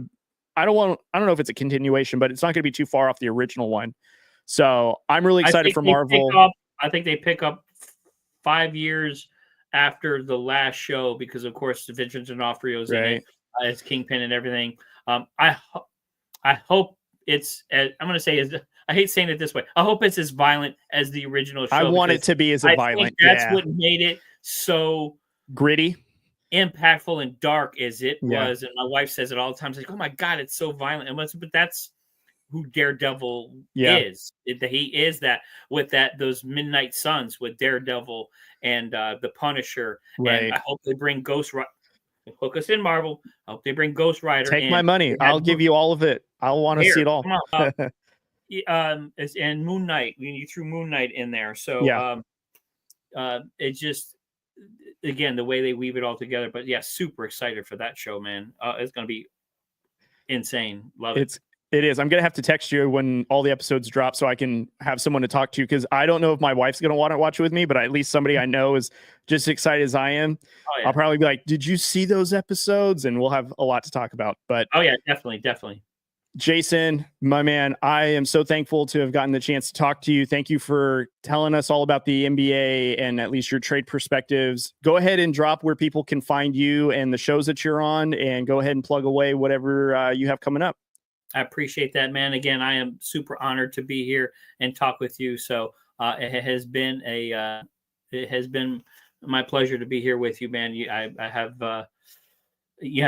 I don't know if it's a continuation, but it's not going to be too far off the original one. So I'm really excited for Marvel. I think they pick up 5 years after the last show because, of course, Vincent D'Onofrio's in it as Kingpin and everything. I hope it's. I'm going to say I hate saying it this way. I hope it's as violent as the original show. I want it to be as violent. That's what made it so gritty, impactful, and dark as it was. And my wife says it all the time. She's like, "Oh my God, it's so violent." But that's who Daredevil is. He is that with those Midnight Suns with Daredevil and the Punisher. Right. And I hope they bring Ghost Rider. Hook us in, Marvel. I hope they bring Ghost Rider. Take my money. I'll give you all of it. I'll want to see it all. And Moon Knight. You threw Moon Knight in there. So it just, again, the way they weave it all together. But yeah, super excited for that show, man. It's going to be insane. Love it. It is. I'm going to have to text you when all the episodes drop so I can have someone to talk to, because I don't know if my wife's going to want to watch it with me, but at least somebody I know is just as excited as I am. Oh, yeah. I'll probably be like, did you see those episodes? And we'll have a lot to talk about. But oh, yeah, definitely. Jason, my man, I am so thankful to have gotten the chance to talk to you. Thank you for telling us all about the NBA and at least your trade perspectives. Go ahead and drop where people can find you and the shows that you're on, and go ahead and plug away whatever you have coming up. I appreciate that, man. Again, I am super honored to be here and talk with you. So it has been my pleasure to be here with you, man. You have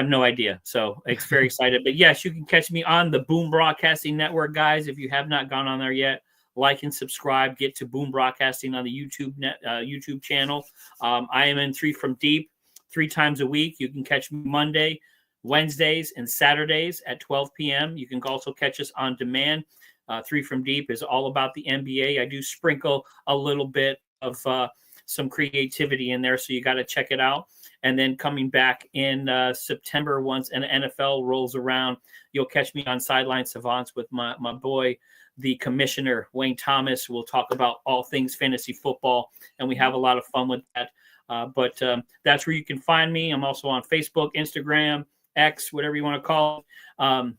no idea. So it's very excited. But yes, you can catch me on the Boom Broadcasting Network, guys. If you have not gone on there yet, like and subscribe. Get to Boom Broadcasting on the YouTube channel. I am in 3 from Deep 3 times a week. You can catch me Monday, Wednesdays, and Saturdays at 12 p.m. You can also catch us on demand. 3 from Deep is all about the NBA. I do sprinkle a little bit of some creativity in there, so you got to check it out. And then coming back in September, once an NFL rolls around, you'll catch me on Sideline Savants with my boy, the commissioner, Wayne Thomas. We'll talk about all things fantasy football, and we have a lot of fun with that. But that's where you can find me. I'm also on Facebook, Instagram, X, whatever you want to call it.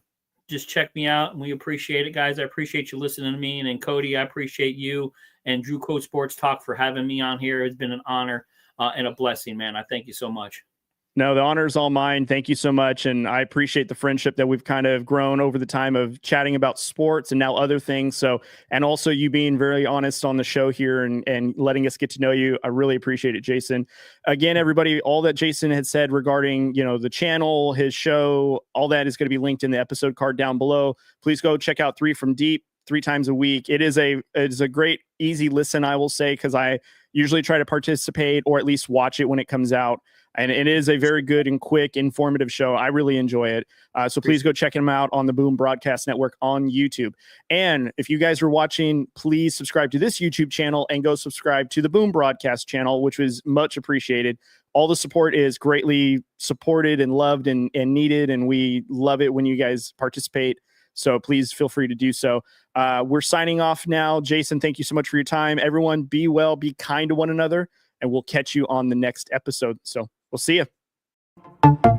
Just check me out, and we appreciate it, guys. I appreciate you listening to me. And then Cody, I appreciate you and Drew Code Sports Talk for having me on here. It's been an honor and a blessing, man. I thank you so much. No, the honor is all mine. Thank you so much. And I appreciate the friendship that we've kind of grown over the time of chatting about sports and now other things. So, and also you being very honest on the show here and letting us get to know you. I really appreciate it, Jason. Again, everybody, all that Jason had said regarding, the channel, his show, all that is going to be linked in the episode card down below. Please go check out 3 from Deep 3 times a week. It is a great, easy listen, I will say, because I usually try to participate or at least watch it when it comes out. And it is a very good and quick, informative show. I really enjoy it. So please go check him out on the Boom Broadcast Network on YouTube. And if you guys are watching, please subscribe to this YouTube channel and go subscribe to the Boom Broadcast channel, which was much appreciated. All the support is greatly supported and loved and needed. And we love it when you guys participate. So please feel free to do so. We're signing off now. Jason, thank you so much for your time. Everyone, be well, be kind to one another, and we'll catch you on the next episode. So we'll see you.